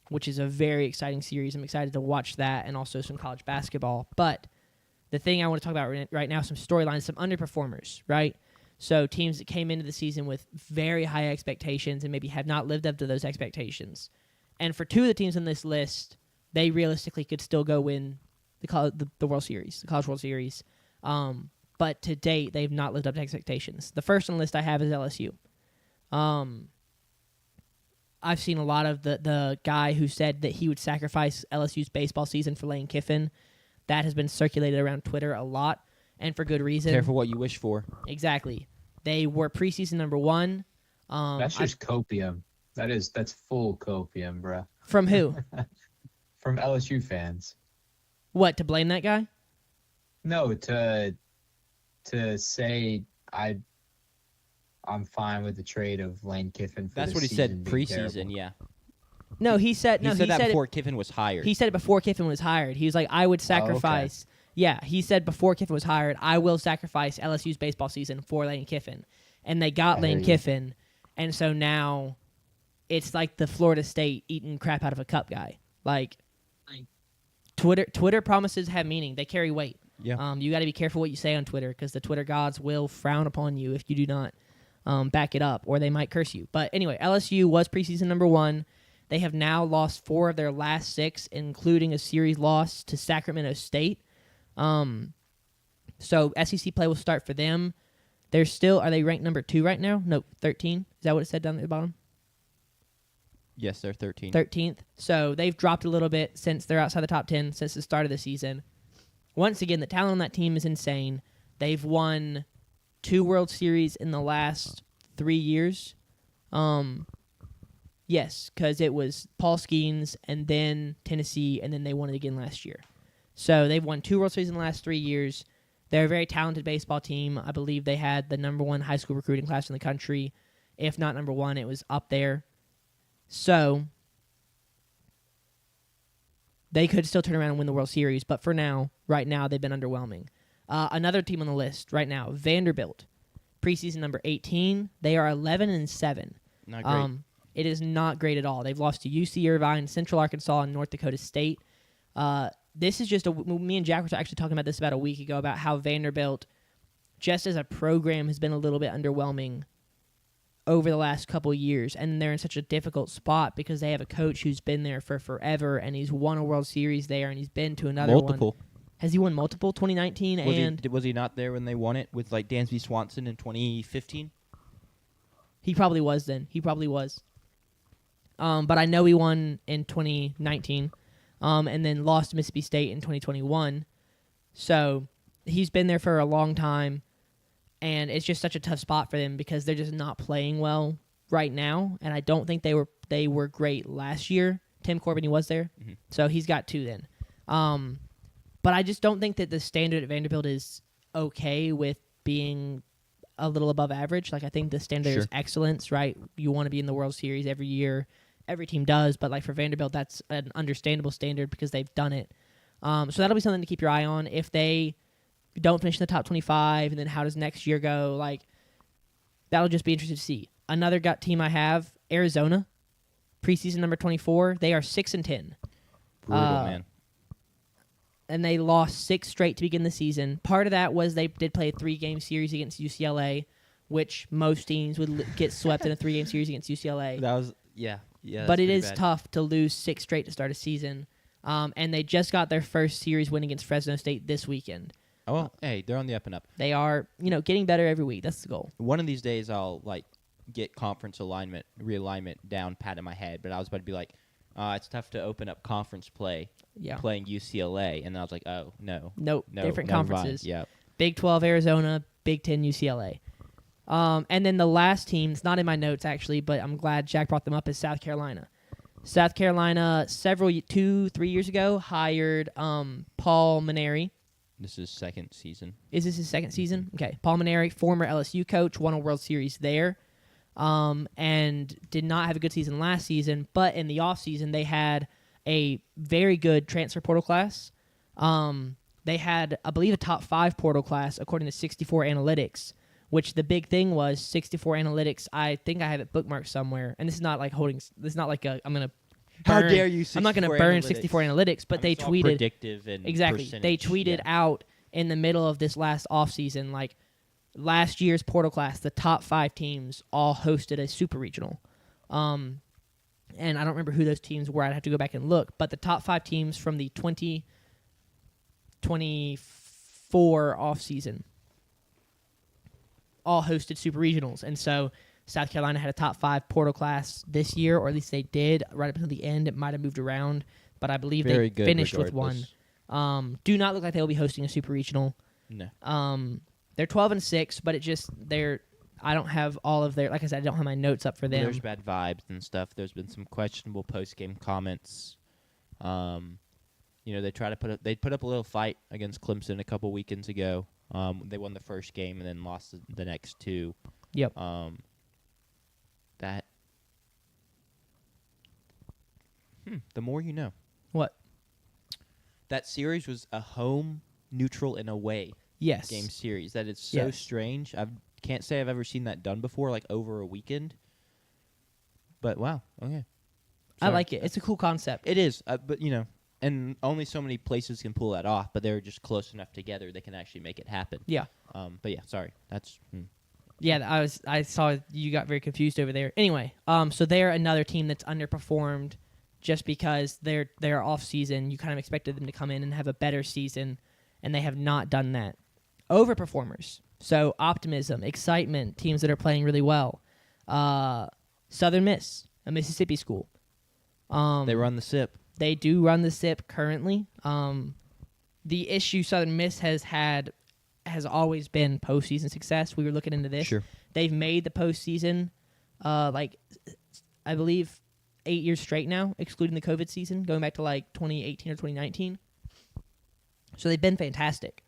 which is a very exciting series. I'm excited to watch that, and also some college basketball. But the thing I want to talk about right now, some storylines, some underperformers, right? So teams that came into the season with very high expectations and maybe have not lived up to those expectations. And for two of the teams on this list, they realistically could still go win the World Series, the College World Series. But to date, they've not lived up to expectations. The first on the list I have is LSU. I've seen a lot of the guy who said that he would sacrifice LSU's baseball season for Lane Kiffin. That has been circulated around Twitter a lot, and for good reason. Careful what you wish for. Exactly. They were preseason number one. That's just copium. That's full copium, bruh. From who? From LSU fans. What, to blame that guy? No, to say I'm fine with the trade of Lane Kiffin for That's the what he said season being preseason. terrible. Yeah, No, he said he said that before Kiffin was hired. He said it before Kiffin was hired. He was like, I would sacrifice. Yeah, he said before Kiffin was hired, I will sacrifice LSU's baseball season for Lane Kiffin. And they got I hear Lane you. Kiffin. And so now it's like the Florida State eating crap out of a cup guy. Like, Twitter promises have meaning. They carry weight. Yeah. You got to be careful what you say on Twitter because the Twitter gods will frown upon you if you do not back it up, or they might curse you. But anyway, LSU was preseason number 1. They have now lost 4 of their last 6, including a series loss to Sacramento State. So SEC play will start for them. Are they ranked number 2 right now? No, 13. Is that what it said down at the bottom? Yes, they're 13. 13th. So they've dropped a little bit since they're outside the top 10 since the start of the season. Once again, the talent on that team is insane. They've won 2 World Series in the last 3 years. Yes, because it was Paul Skeens and then Tennessee, and then they won it again last year. So they've won 2 World Series in the last 3 years. They're a very talented baseball team. I believe they had the number 1 high school recruiting class in the country. If not number 1, it was up there. So they could still turn around and win the World Series, but for now, right now, they've been underwhelming. Another team on the list right now, Vanderbilt, preseason number 18. They are 11-7. Not great. It is not great at all. They've lost to UC Irvine, Central Arkansas, and North Dakota State. This is just me and Jack were actually talking about this about a week ago about how Vanderbilt, just as a program, has been a little bit underwhelming over the last couple years, and they're in such a difficult spot because they have a coach who's been there for forever, and he's won a World Series there, and he's been to another Multiple. one. Has he won multiple? 2019 Was he not there when they won it with like Dansby Swanson in 2015? He probably was then. He probably was. But I know he won in 2019, and then lost to Mississippi State in 2021. So he's been there for a long time, and it's just such a tough spot for them because they're just not playing well right now. And I don't think they were great last year. Tim Corbin, he was there, so he's got 2 then. But I just don't think that the standard at Vanderbilt is okay with being a little above average. Like, I think the standard is excellence, right? You want to be in the World Series every year. Every team does, but like for Vanderbilt, that's an understandable standard because they've done it. So that'll be something to keep your eye on. If they don't finish in the top 25, and then how does next year go? Like, that'll just be interesting to see. Another team I have, Arizona, preseason number 24. They are 6-10. Brutal, man. And they lost 6 straight to begin the season. Part of that was they did play a 3-game series against UCLA, which most teams would get swept in a 3-game series against UCLA. That was yeah. But it is tough to lose 6 straight to start a season. And they just got their first series win against Fresno State this weekend. Oh, well, hey, they're on the up and up. They are, getting better every week. That's the goal. One of these days, I'll get conference realignment down pat in my head. But I was about to be like, it's tough to open up conference play. Yeah. Playing UCLA, and I was like, oh no, Nope, different never conferences. Mind. Yeah, Big 12 Arizona, Big 10 UCLA. And then the last team, it's not in my notes actually, but I'm glad Jack brought them up, is South Carolina. South Carolina, 2-3 years ago, hired Paul Maneri. This is second season. Is this his second season? Okay. Paul Maneri, former LSU coach, won a World Series there, and did not have a good season last season, but in the offseason they had a very good transfer portal class. They had, I believe, a top 5 portal class according to 64 Analytics, which the big thing was 64 Analytics. I think I have it bookmarked somewhere, and this is not like I'm gonna. How dare you? I'm not going to burn 64 Analytics, but they tweeted predictive and exactly. They tweeted out in the middle of this last offseason, like last year's portal class, the top 5 teams all hosted a super regional. And I don't remember who those teams were. I'd have to go back and look. But the top 5 teams from the 2024 offseason all hosted super regionals. And so South Carolina had a top 5 portal class this year, or at least they did right up until the end. It might have moved around, but I believe they finished with one. Do not look like they will be hosting a super regional. No. They're 12-6, but I don't have all of their, like I said, I don't have my notes up for them. There's bad vibes and stuff. There's been some questionable post-game comments. They put up a little fight against Clemson a couple weekends ago. They won the first game and then lost the next 2. Yep. That. The more you know. What? That series was a home, neutral, and away Yes. game series. That is so Yes. strange. I can't say I've ever seen that done before, like over a weekend. But wow, okay. I like it. It's a cool concept. It is, but and only so many places can pull that off. But they're just close enough together they can actually make it happen. Yeah. But yeah, sorry. That's. Yeah, I saw you got very confused over there. Anyway, so they're another team that's underperformed just because they're off season. You kind of expected them to come in and have a better season, and they have not done that. Overperformers. So optimism, excitement, teams that are playing really well. Southern Miss, a Mississippi school. They run the SIP. They do run the SIP currently. The issue Southern Miss has had has always been postseason success. We were looking into this. Sure. They've made the postseason, I believe, 8 years straight now, excluding the COVID season, going back to like 2018 or 2019. So they've been fantastic,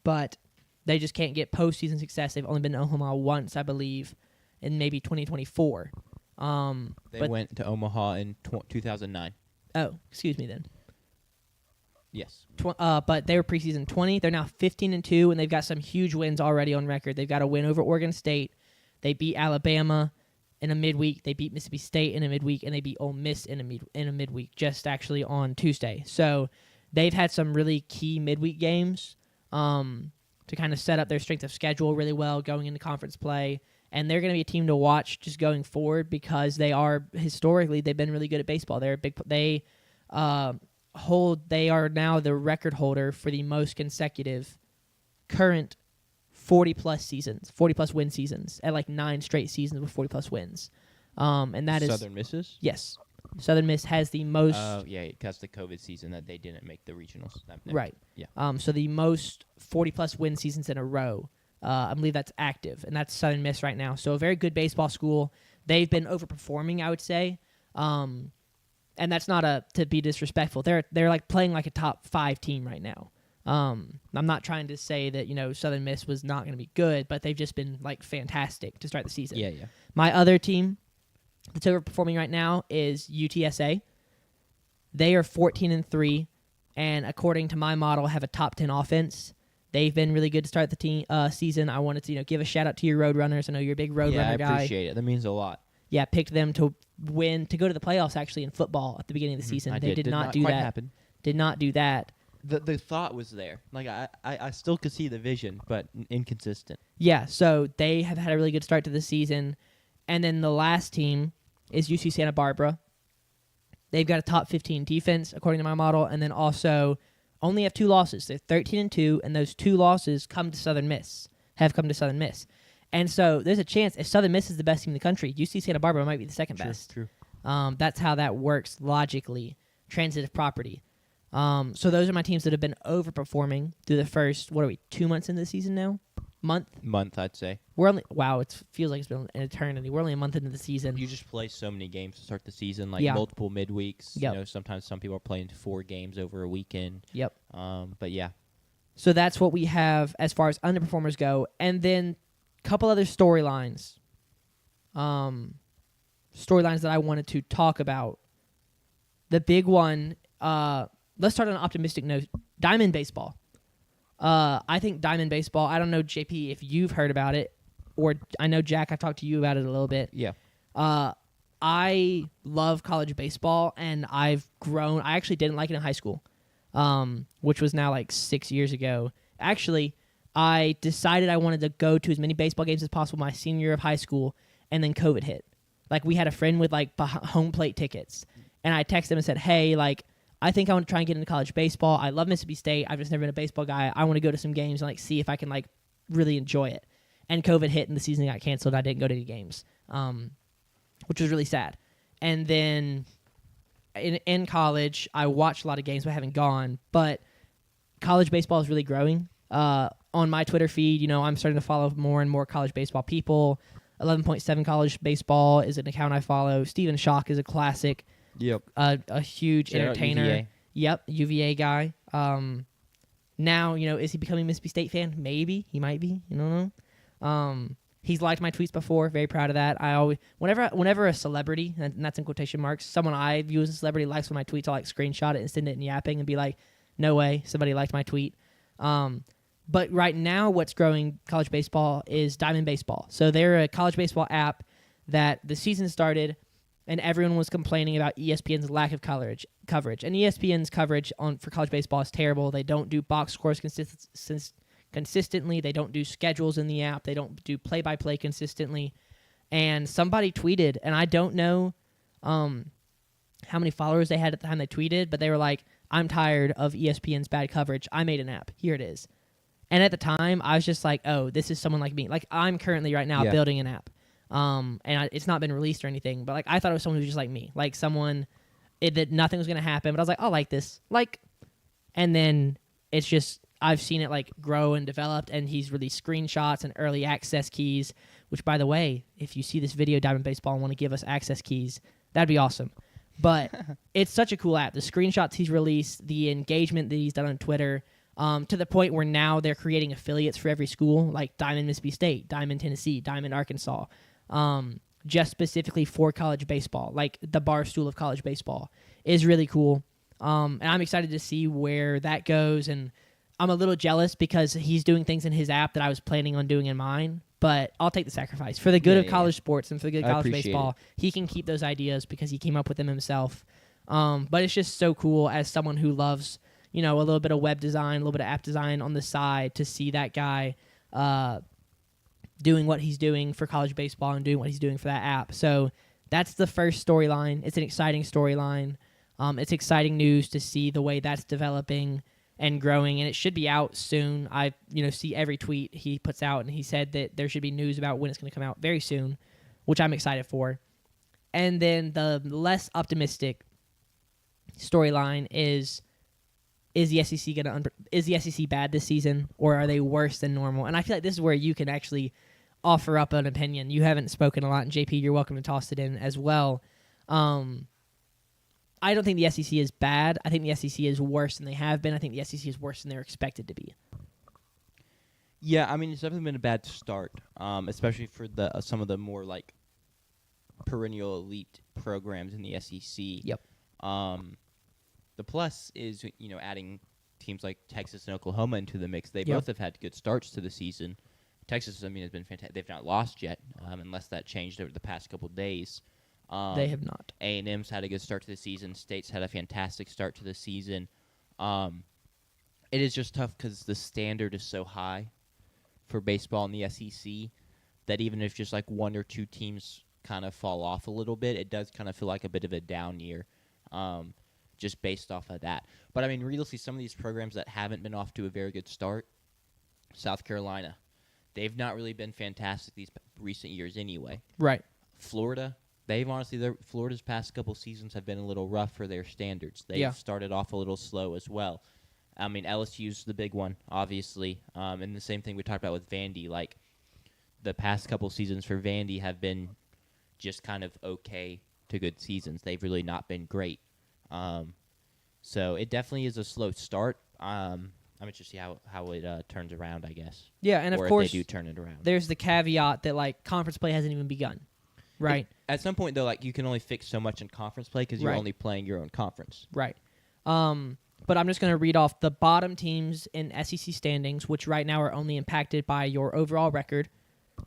but they just can't get postseason success. They've only been to Omaha once, I believe, in maybe 2024. They went to Omaha in 2009. Oh, excuse me then. Yes. But they were preseason 20. They're now 15-2, and they've got some huge wins already on record. They've got a win over Oregon State. They beat Alabama in a midweek. They beat Mississippi State in a midweek, and they beat Ole Miss in a midweek, just actually on Tuesday. So they've had some really key midweek games to kind of set up their strength of schedule really well going into conference play. And they're going to be a team to watch just going forward because they are historically they've been really good at baseball. They are now the record holder for the most consecutive current 40-plus seasons, 40-plus win seasons, at like 9 straight seasons with 40-plus wins. And that is Southern Misses? Yes. Southern Miss has the most. Oh, yeah, that's the COVID season that they didn't make the regionals. Right. Yeah. So the most 40-plus win seasons in a row. I believe that's active, and that's Southern Miss right now. So a very good baseball school. They've been overperforming, I would say. And that's not to be disrespectful. They're like playing like a top 5 team right now. I'm not trying to say that Southern Miss was not going to be good, but they've just been like fantastic to start the season. Yeah. My other team that's overperforming right now is UTSA. They are 14-3, and according to my model, have a top 10 offense. They've been really good to start the season. I wanted to give a shout out to your Roadrunners. I know you're a big Roadrunner guy. I appreciate it. That means a lot. Yeah, picked them to win, to go to the playoffs actually in football at the beginning of the season. They did not do quite that. Happen. Did not do that. The thought was there. Like I still could see the vision, but inconsistent. Yeah, so they have had a really good start to the season. And then the last team is UC Santa Barbara. They've got a top 15 defense according to my model, and then also only have 2 losses. They're 13-2, and those 2 losses have come to Southern Miss. And so there's a chance if Southern Miss is the best team in the country, UC Santa Barbara might be the second best. True. That's how that works logically. Transitive property. So those are my teams that have been overperforming through the first, 2 months into the season now? Month, I'd say. We're only it feels like it's been an eternity. We're only a month into the season. You just play so many games to start the season, like Yeah. multiple midweeks. Yep. Sometimes some people are playing 4 games over a weekend. Yep. But yeah. So that's what we have as far as underperformers go. And then a couple other storylines. Storylines that I wanted to talk about. The big one, let's start on an optimistic note. Diamond baseball. I think Diamond baseball, I don't know, JP, if you've heard about it, or I know, Jack, I've talked to you about it a little bit. Yeah. I love college baseball, and I've grown. I actually didn't like it in high school, which was now like 6 years ago. Actually, I decided I wanted to go to as many baseball games as possible my senior year of high school, and then COVID hit. Like, we had a friend with, like, home plate tickets, and I texted him and said, hey, like, I think I want to try and get into college baseball. I love Mississippi State. I've just never been a baseball guy. I want to go to some games and, like, see if I can, like, really enjoy it. And COVID hit, and the season got canceled. I didn't go to any games, which was really sad. And then in college, I watched a lot of games, but I haven't gone. But college baseball is really growing. On my Twitter feed, I'm starting to follow more and more college baseball people. 11.7 College Baseball is an account I follow. Steven Schock is a classic. Yep. A huge Shout out entertainer. UVA. Yep, UVA guy. Now, is he becoming a Mississippi State fan? Maybe. He might be. You don't know. He's liked my tweets before. Very proud of that. I always, whenever a celebrity, and that's in quotation marks, someone I view as a celebrity likes one of my tweets, I'll like screenshot it and send it in yapping and be like, no way, somebody liked my tweet. But right now, what's growing college baseball is Diamond Baseball. So they're a college baseball app that the season started, and everyone was complaining about ESPN's lack of coverage. And ESPN's coverage for college baseball is terrible. They don't do box scores consistently. They don't do schedules in the app. They don't do play-by-play consistently. And somebody tweeted, and I don't know how many followers they had at the time they tweeted, but they were like, I'm tired of ESPN's bad coverage. I made an app. Here it is. And at the time, I was just like, oh, this is someone like me. Like, I'm currently right now building an app. It's not been released or anything, but like I thought it was someone who's just like me, like someone that nothing was gonna happen. But I was like, I like this, and then it's just I've seen it like grow and developed, and he's released screenshots and early access keys. Which, by the way, if you see this video, Diamond Baseball, and want to give us access keys, that'd be awesome. But it's such a cool app. The screenshots he's released, the engagement that he's done on Twitter. To the point where now they're creating affiliates for every school, like Diamond Mississippi State, Diamond Tennessee, Diamond Arkansas, just specifically for college baseball. Like the Barstool of college baseball is really cool. And I'm excited to see where that goes. And I'm a little jealous because he's doing things in his app that I was planning on doing in mine. But I'll take the sacrifice. For the good of college sports and for the good of college baseball, he can keep those ideas because he came up with them himself. But it's just so cool as someone who loves, a little bit of web design, a little bit of app design on the side, to see that guy doing what he's doing for college baseball and doing what he's doing for that app. So that's the first storyline. It's an exciting storyline. It's exciting news to see the way that's developing and growing, and it should be out soon. I see every tweet he puts out, and he said that there should be news about when it's going to come out very soon, which I'm excited for. And then the less optimistic storyline is the SEC is the SEC bad this season, or are they worse than normal? And I feel like this is where you can actually offer up an opinion. You haven't spoken a lot, and JP, you're welcome to toss it in as well. I don't think the SEC is bad. I think the SEC is worse than they have been. I think the SEC is worse than they're expected to be. Yeah, I mean, it's definitely been a bad start, especially for some of the more like perennial elite programs in the SEC. Yep. The plus is, adding teams like Texas and Oklahoma into the mix. They both have had good starts to the season. Texas, has been fantastic. They've not lost yet, unless that changed over the past couple of days. They have not. A&M's had a good start to the season. State's had a fantastic start to the season. It is just tough because the standard is so high for baseball in the SEC that even if just like one or two teams kind of fall off a little bit, it does kind of feel like a bit of a down year. Just based off of that. But, I mean, realistically, some of these programs that haven't been off to a very good start, South Carolina, they've not really been fantastic these recent years anyway. Right. Florida, Florida's past couple seasons have been a little rough for their standards. They've started off a little slow as well. I mean, LSU's the big one, obviously. And the same thing we talked about with Vandy. Like, the past couple seasons for Vandy have been just kind of okay to good seasons. They've really not been great. So it definitely is a slow start. I'm interested to see how it turns around, I guess. Yeah, and or of course, if they do turn it around. There's the caveat that like conference play hasn't even begun, right? At some point, though, like you can only fix so much in conference play because you're only playing your own conference. Right. But I'm just going to read off the bottom teams in SEC standings, which right now are only impacted by your overall record.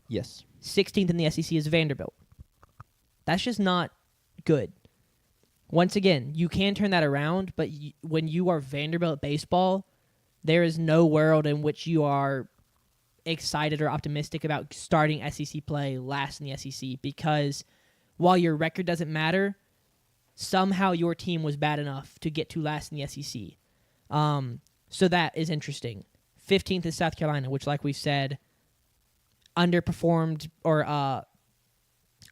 Yes. 16th in the SEC is Vanderbilt. That's just not good. Once again, you can turn that around, but when you are Vanderbilt baseball, there is no world in which you are excited or optimistic about starting SEC play last in the SEC, because while your record doesn't matter, somehow your team was bad enough to get to last in the SEC. So that is interesting. 15th is South Carolina, which, like we've said, underperformed or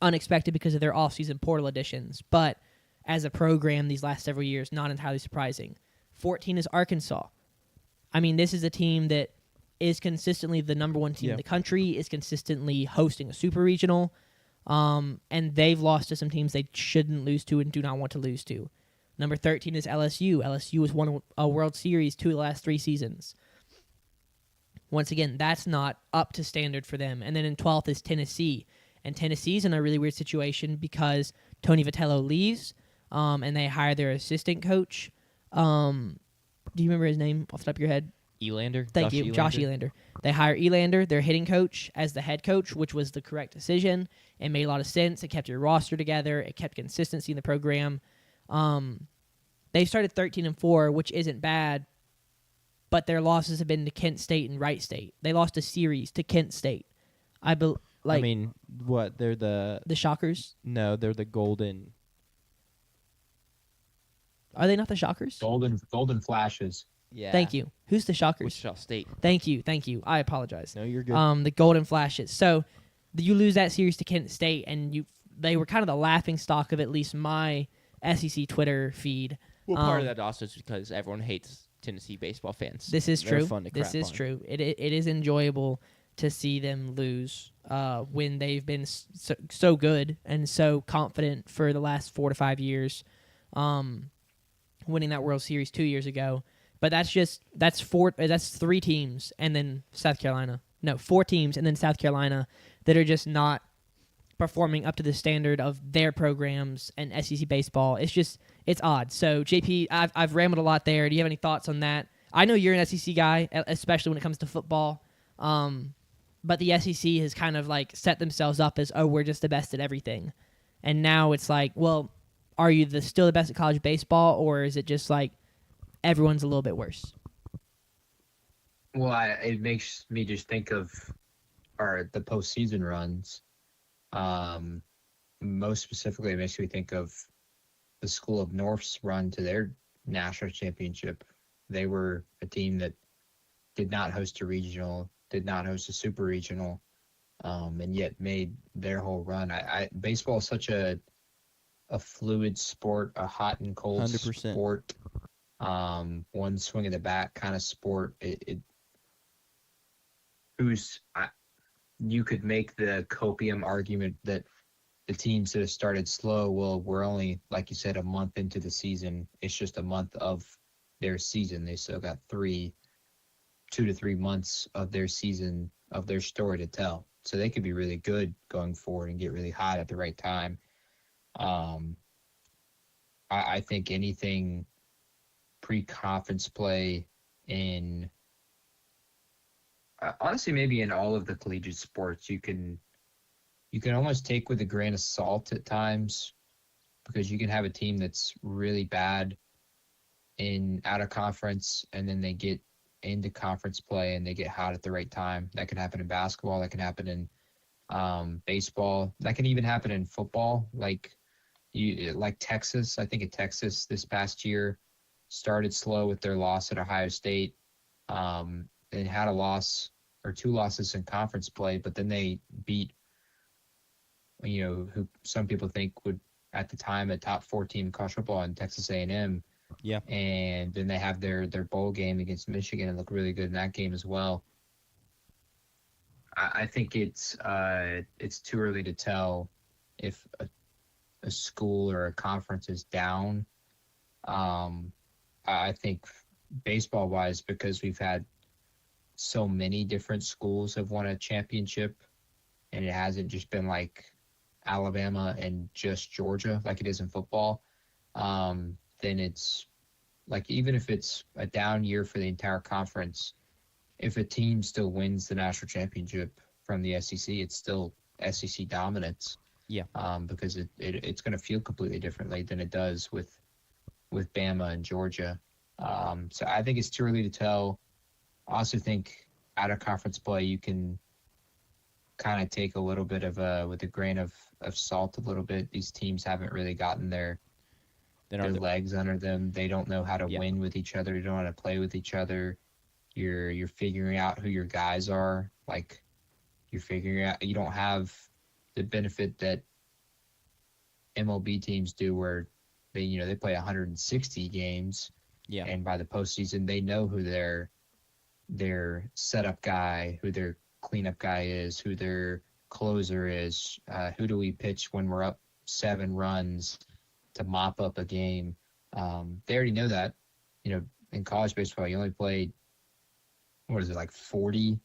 unexpected because of their offseason portal additions. But as a program these last several years, not entirely surprising. 14 is Arkansas. I mean, this is a team that is consistently the number one team in the country, is consistently hosting a super regional, and they've lost to some teams they shouldn't lose to and do not want to lose to. Number 13 is LSU. LSU has won a World Series 2 of the last 3 seasons. Once again, that's not up to standard for them. And then in 12th is Tennessee. And Tennessee's in a really weird situation because Tony Vitello leaves, and they hire their assistant coach. Do you remember his name off the top of your head? Elander. Thank you, Josh Elander. They hire Elander, their hitting coach, as the head coach, which was the correct decision. It made a lot of sense. It kept your roster together. It kept consistency in the program. They started 13-4, which isn't bad, but their losses have been to Kent State and Wright State. They lost a series to Kent State. I mean, what? They're the Shockers? No, they're the Golden. Are they not the Shockers? Golden Flashes. Yeah. Thank you. Who's the Shockers? Wichita State. Thank you. I apologize. No, you're good. The Golden Flashes. So you lose that series to Kent State, and they were kind of the laughing stock of at least my SEC Twitter feed. Well, part of that also is because everyone hates Tennessee baseball fans. This is They're true. Fun to This crap is on. true. It is enjoyable to see them lose when they've been so good and so confident for the last 4 to 5 years, winning that World Series 2 years ago. But that's 3 teams and then South Carolina. No, 4 teams and then South Carolina that are just not performing up to the standard of their programs and SEC baseball. It's odd. So JP, I've rambled a lot there. Do you have any thoughts on that? I know you're an SEC guy, especially when it comes to football. But the SEC has kind of like set themselves up as, we're just the best at everything. And now it's like, well, are you still the best at college baseball, or is it just like everyone's a little bit worse? Well, it makes me just think of the postseason runs. Most specifically, it makes me think of the School of North's run to their national championship. They were a team that did not host a regional, did not host a super regional, and yet made their whole run. Baseball is such a fluid sport, a hot and cold 100%. sport, one swing of the bat kind of sport. You could make the copium argument that the teams that have started slow, well, we're only, like you said, a month into the season. It's just a month of their season. They still got 2 to 3 months of their season, of their story to tell. So they could be really good going forward and get really hot at the right time. I think anything pre-conference play in, honestly, maybe in all of the collegiate sports, you can almost take with a grain of salt at times, because you can have a team that's really bad out of conference, and then they get into conference play and they get hot at the right time. That can happen in basketball. That can happen in baseball. That can even happen in football. Like Texas. I think Texas this past year started slow with their loss at Ohio State. They had a loss or 2 losses in conference play, but then they beat, who some people think would, at the time, a top 4 team in college football in Texas A&M. Yeah. And then they have their bowl game against Michigan and look really good in that game as well. I think it's too early to tell if a school or a conference is down. I think baseball-wise, because we've had so many different schools have won a championship, and it hasn't just been like Alabama and just Georgia like it is in football, then it's like, even if it's a down year for the entire conference, if a team still wins the national championship from the SEC, it's still SEC dominance. Yeah. Because it's going to feel completely differently than it does with Bama and Georgia. So I think it's too early to tell. I also think out of conference play, you can kind of take a little bit of with a grain of salt a little bit. These teams haven't really gotten their legs under them. They don't know how to win with each other. They don't know how to play with each other. You're figuring out who your guys are. Like, you're figuring out, you don't have the benefit that MLB teams do, where they play 160 games. Yeah. And by the postseason, they know who their setup guy, who their cleanup guy is, who their closer is, who do we pitch when we're up 7 runs to mop up a game. They already know that. In college baseball, you only play what is it, like 40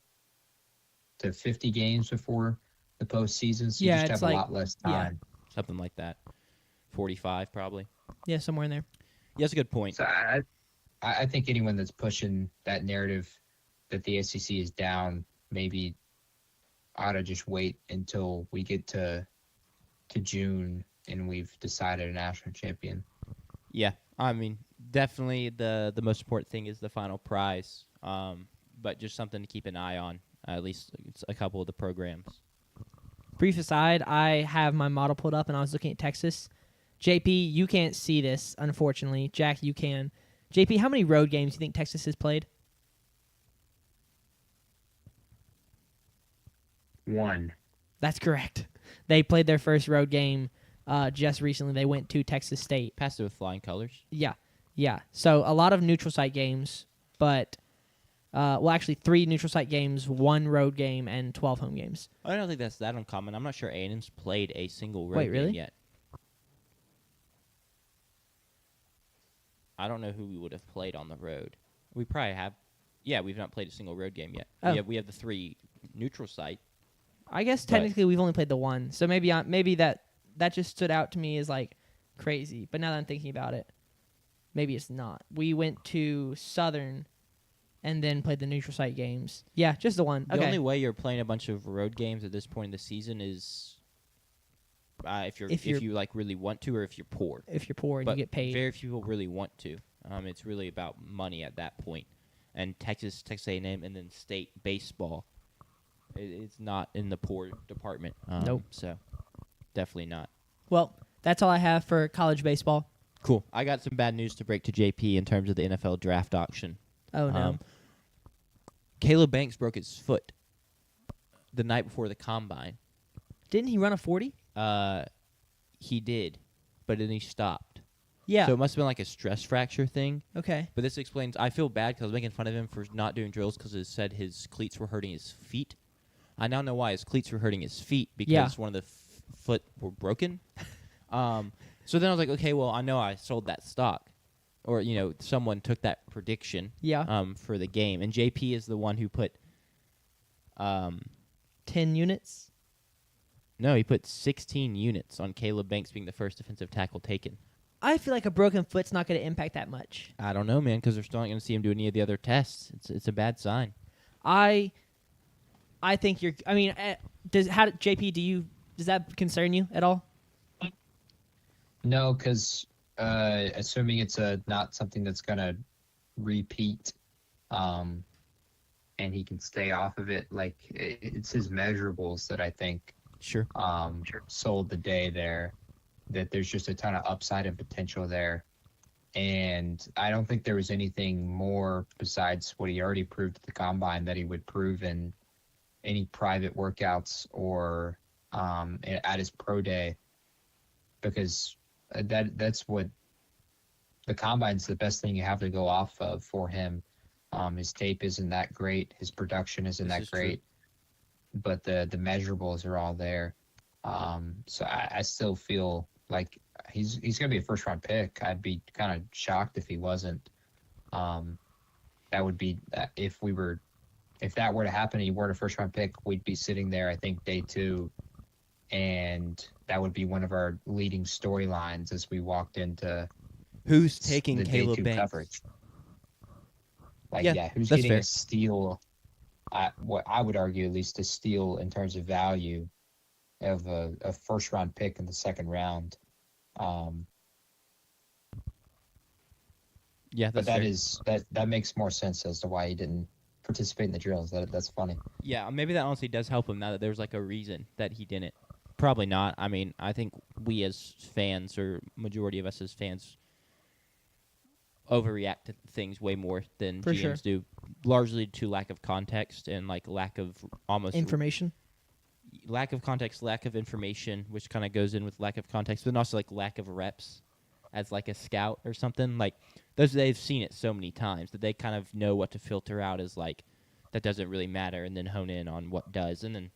to 50 games before the postseason. So you Yeah, just it's have a like- lot less yeah. time. Something like that. 45 probably. Yeah, somewhere in there. Yeah, that's a good point. So I think anyone that's pushing that narrative that the SEC is down maybe ought to just wait until we get to June and we've decided a national champion. Yeah, I mean, definitely the most important thing is the final prize, but just something to keep an eye on, at least a couple of the programs. Brief aside, I have my model pulled up and I was looking at Texas. JP, you can't see this, unfortunately. Jack, you can. JP, how many road games do you think Texas has played? 1. That's correct. They played their first road game just recently. They went to Texas State. Passed it with flying colors. Yeah. So a lot of neutral site games, but actually 3 neutral site games, 1 road game, and 12 home games. I don't think that's that uncommon. I'm not sure A&M's played a single road Wait, really? game yet. I don't know who we would have played on the road. We probably have. Yeah, we've not played a single road game yet. Oh. We have the 3 neutral site. I guess But- technically we've only played the 1, so maybe that just stood out to me as like crazy. But now that I'm thinking about it, maybe it's not. We went to Southern and then played the neutral site games. Yeah, just the 1. The Okay. only way you're playing a bunch of road games at this point in the season is if you like really want to, or if you're poor. If you're poor and But you get paid. very few people really want to. It's really about money at that point. And Texas A&M, and then state baseball, it's not in the poor department. Nope. So definitely not. Well, that's all I have for college baseball. Cool. I got some bad news to break to JP in terms of the NFL draft auction. Oh, no. Caleb Banks broke his foot the night before the combine. Didn't he run a 40? He did, but then he stopped. Yeah. So it must have been like a stress fracture thing. Okay. But this explains. I feel bad because I was making fun of him for not doing drills because it said his cleats were hurting his feet. I now know why his cleats were hurting his feet because Yeah. one of the foot were broken. So then I was like, okay, well, I know I sold that stock, or someone took that prediction. Yeah. For the game, and JP is the one who put. 10 units? No, he put 16 units on Caleb Banks being the first defensive tackle taken. I feel like a broken foot's not going to impact that much. I don't know, man, because they're still not going to see him do any of the other tests. It's a bad sign. I think you're. I mean, JP? Does that concern you at all? No, because assuming it's not something that's gonna repeat, and he can stay off of it, like it's his measurables that I think Sure. sold the day there. That there's just a ton of upside and potential there, and I don't think there was anything more besides what he already proved at the combine that he would prove in any private workouts or at his pro day, because that's what the combine's the best thing you have to go off of for him. His tape isn't that great, his production isn't This that is true. great, but the measurables are all there. So I still feel like he's gonna be a first round pick. I'd be kind of shocked if he wasn't. That would be if that were to happen and he were a first round pick, we'd be sitting there, I think, day 2, and that would be one of our leading storylines as we walked into Who's taking the day Caleb 2 Banks? coverage. Like, Yeah, who's that's getting fair. a steal? What I would argue, at least, a steal in terms of value of a first round pick in the second round. Yeah, But that's fair. that makes more sense as to why he didn't participate in the drills. That's funny. Yeah, maybe that honestly does help him now that there's like a reason that he didn't. Probably not. I mean, I think we as fans, or majority of us as fans, overreact to things way more than For GMs sure. do, largely to lack of context and like lack of almost Information. lack of context, lack of information, which kind of goes in with lack of context, but then also like lack of reps as like a scout or something. Like they've seen it so many times that they kind of know what to filter out as like that doesn't really matter, and then hone in on what does, and then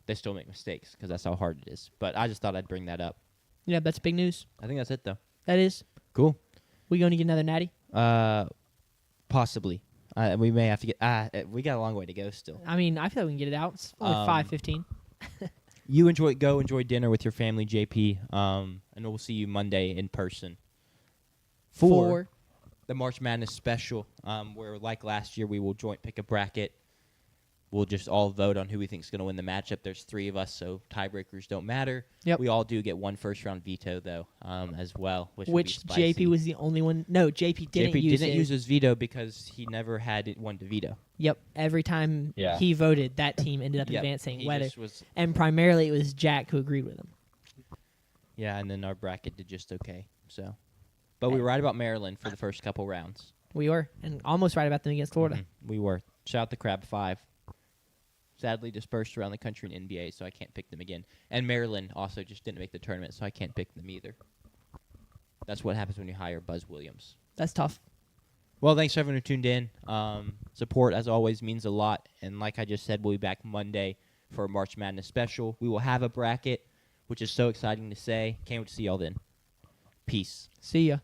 they still make mistakes because that's how hard it is. But I just thought I'd bring that up. Yeah, that's big news. I think that's it though. That is. Cool. We going to get another natty? Possibly. We may have to get. We got a long way to go still. I mean, I feel like we can get it out. It's only 5:15. You enjoy dinner with your family, JP. And we'll see you Monday in person for the March Madness special. Where like last year, we will joint pick a bracket. We'll just all vote on who we think is going to win the matchup. There's 3 of us, so tiebreakers don't matter. Yep. We all do get 1 first-round veto, though, as well, which JP was the only one. No, JP didn't use his veto because he never had one to veto. Yep. Every time he voted, that team ended up advancing. And primarily it was Jack who agreed with him. Yeah, and then our bracket did just okay. So, but we were right about Maryland for the first couple rounds. We were, and almost right about them against Florida. Mm-hmm. We were. Shout out the Crab 5. Sadly dispersed around the country in NBA, so I can't pick them again. And Maryland also just didn't make the tournament, so I can't pick them either. That's what happens when you hire Buzz Williams. That's tough. Well, thanks for everyone who tuned in. Support, as always, means a lot. And like I just said, we'll be back Monday for a March Madness special. We will have a bracket, which is so exciting to say. Can't wait to see y'all then. Peace. See ya.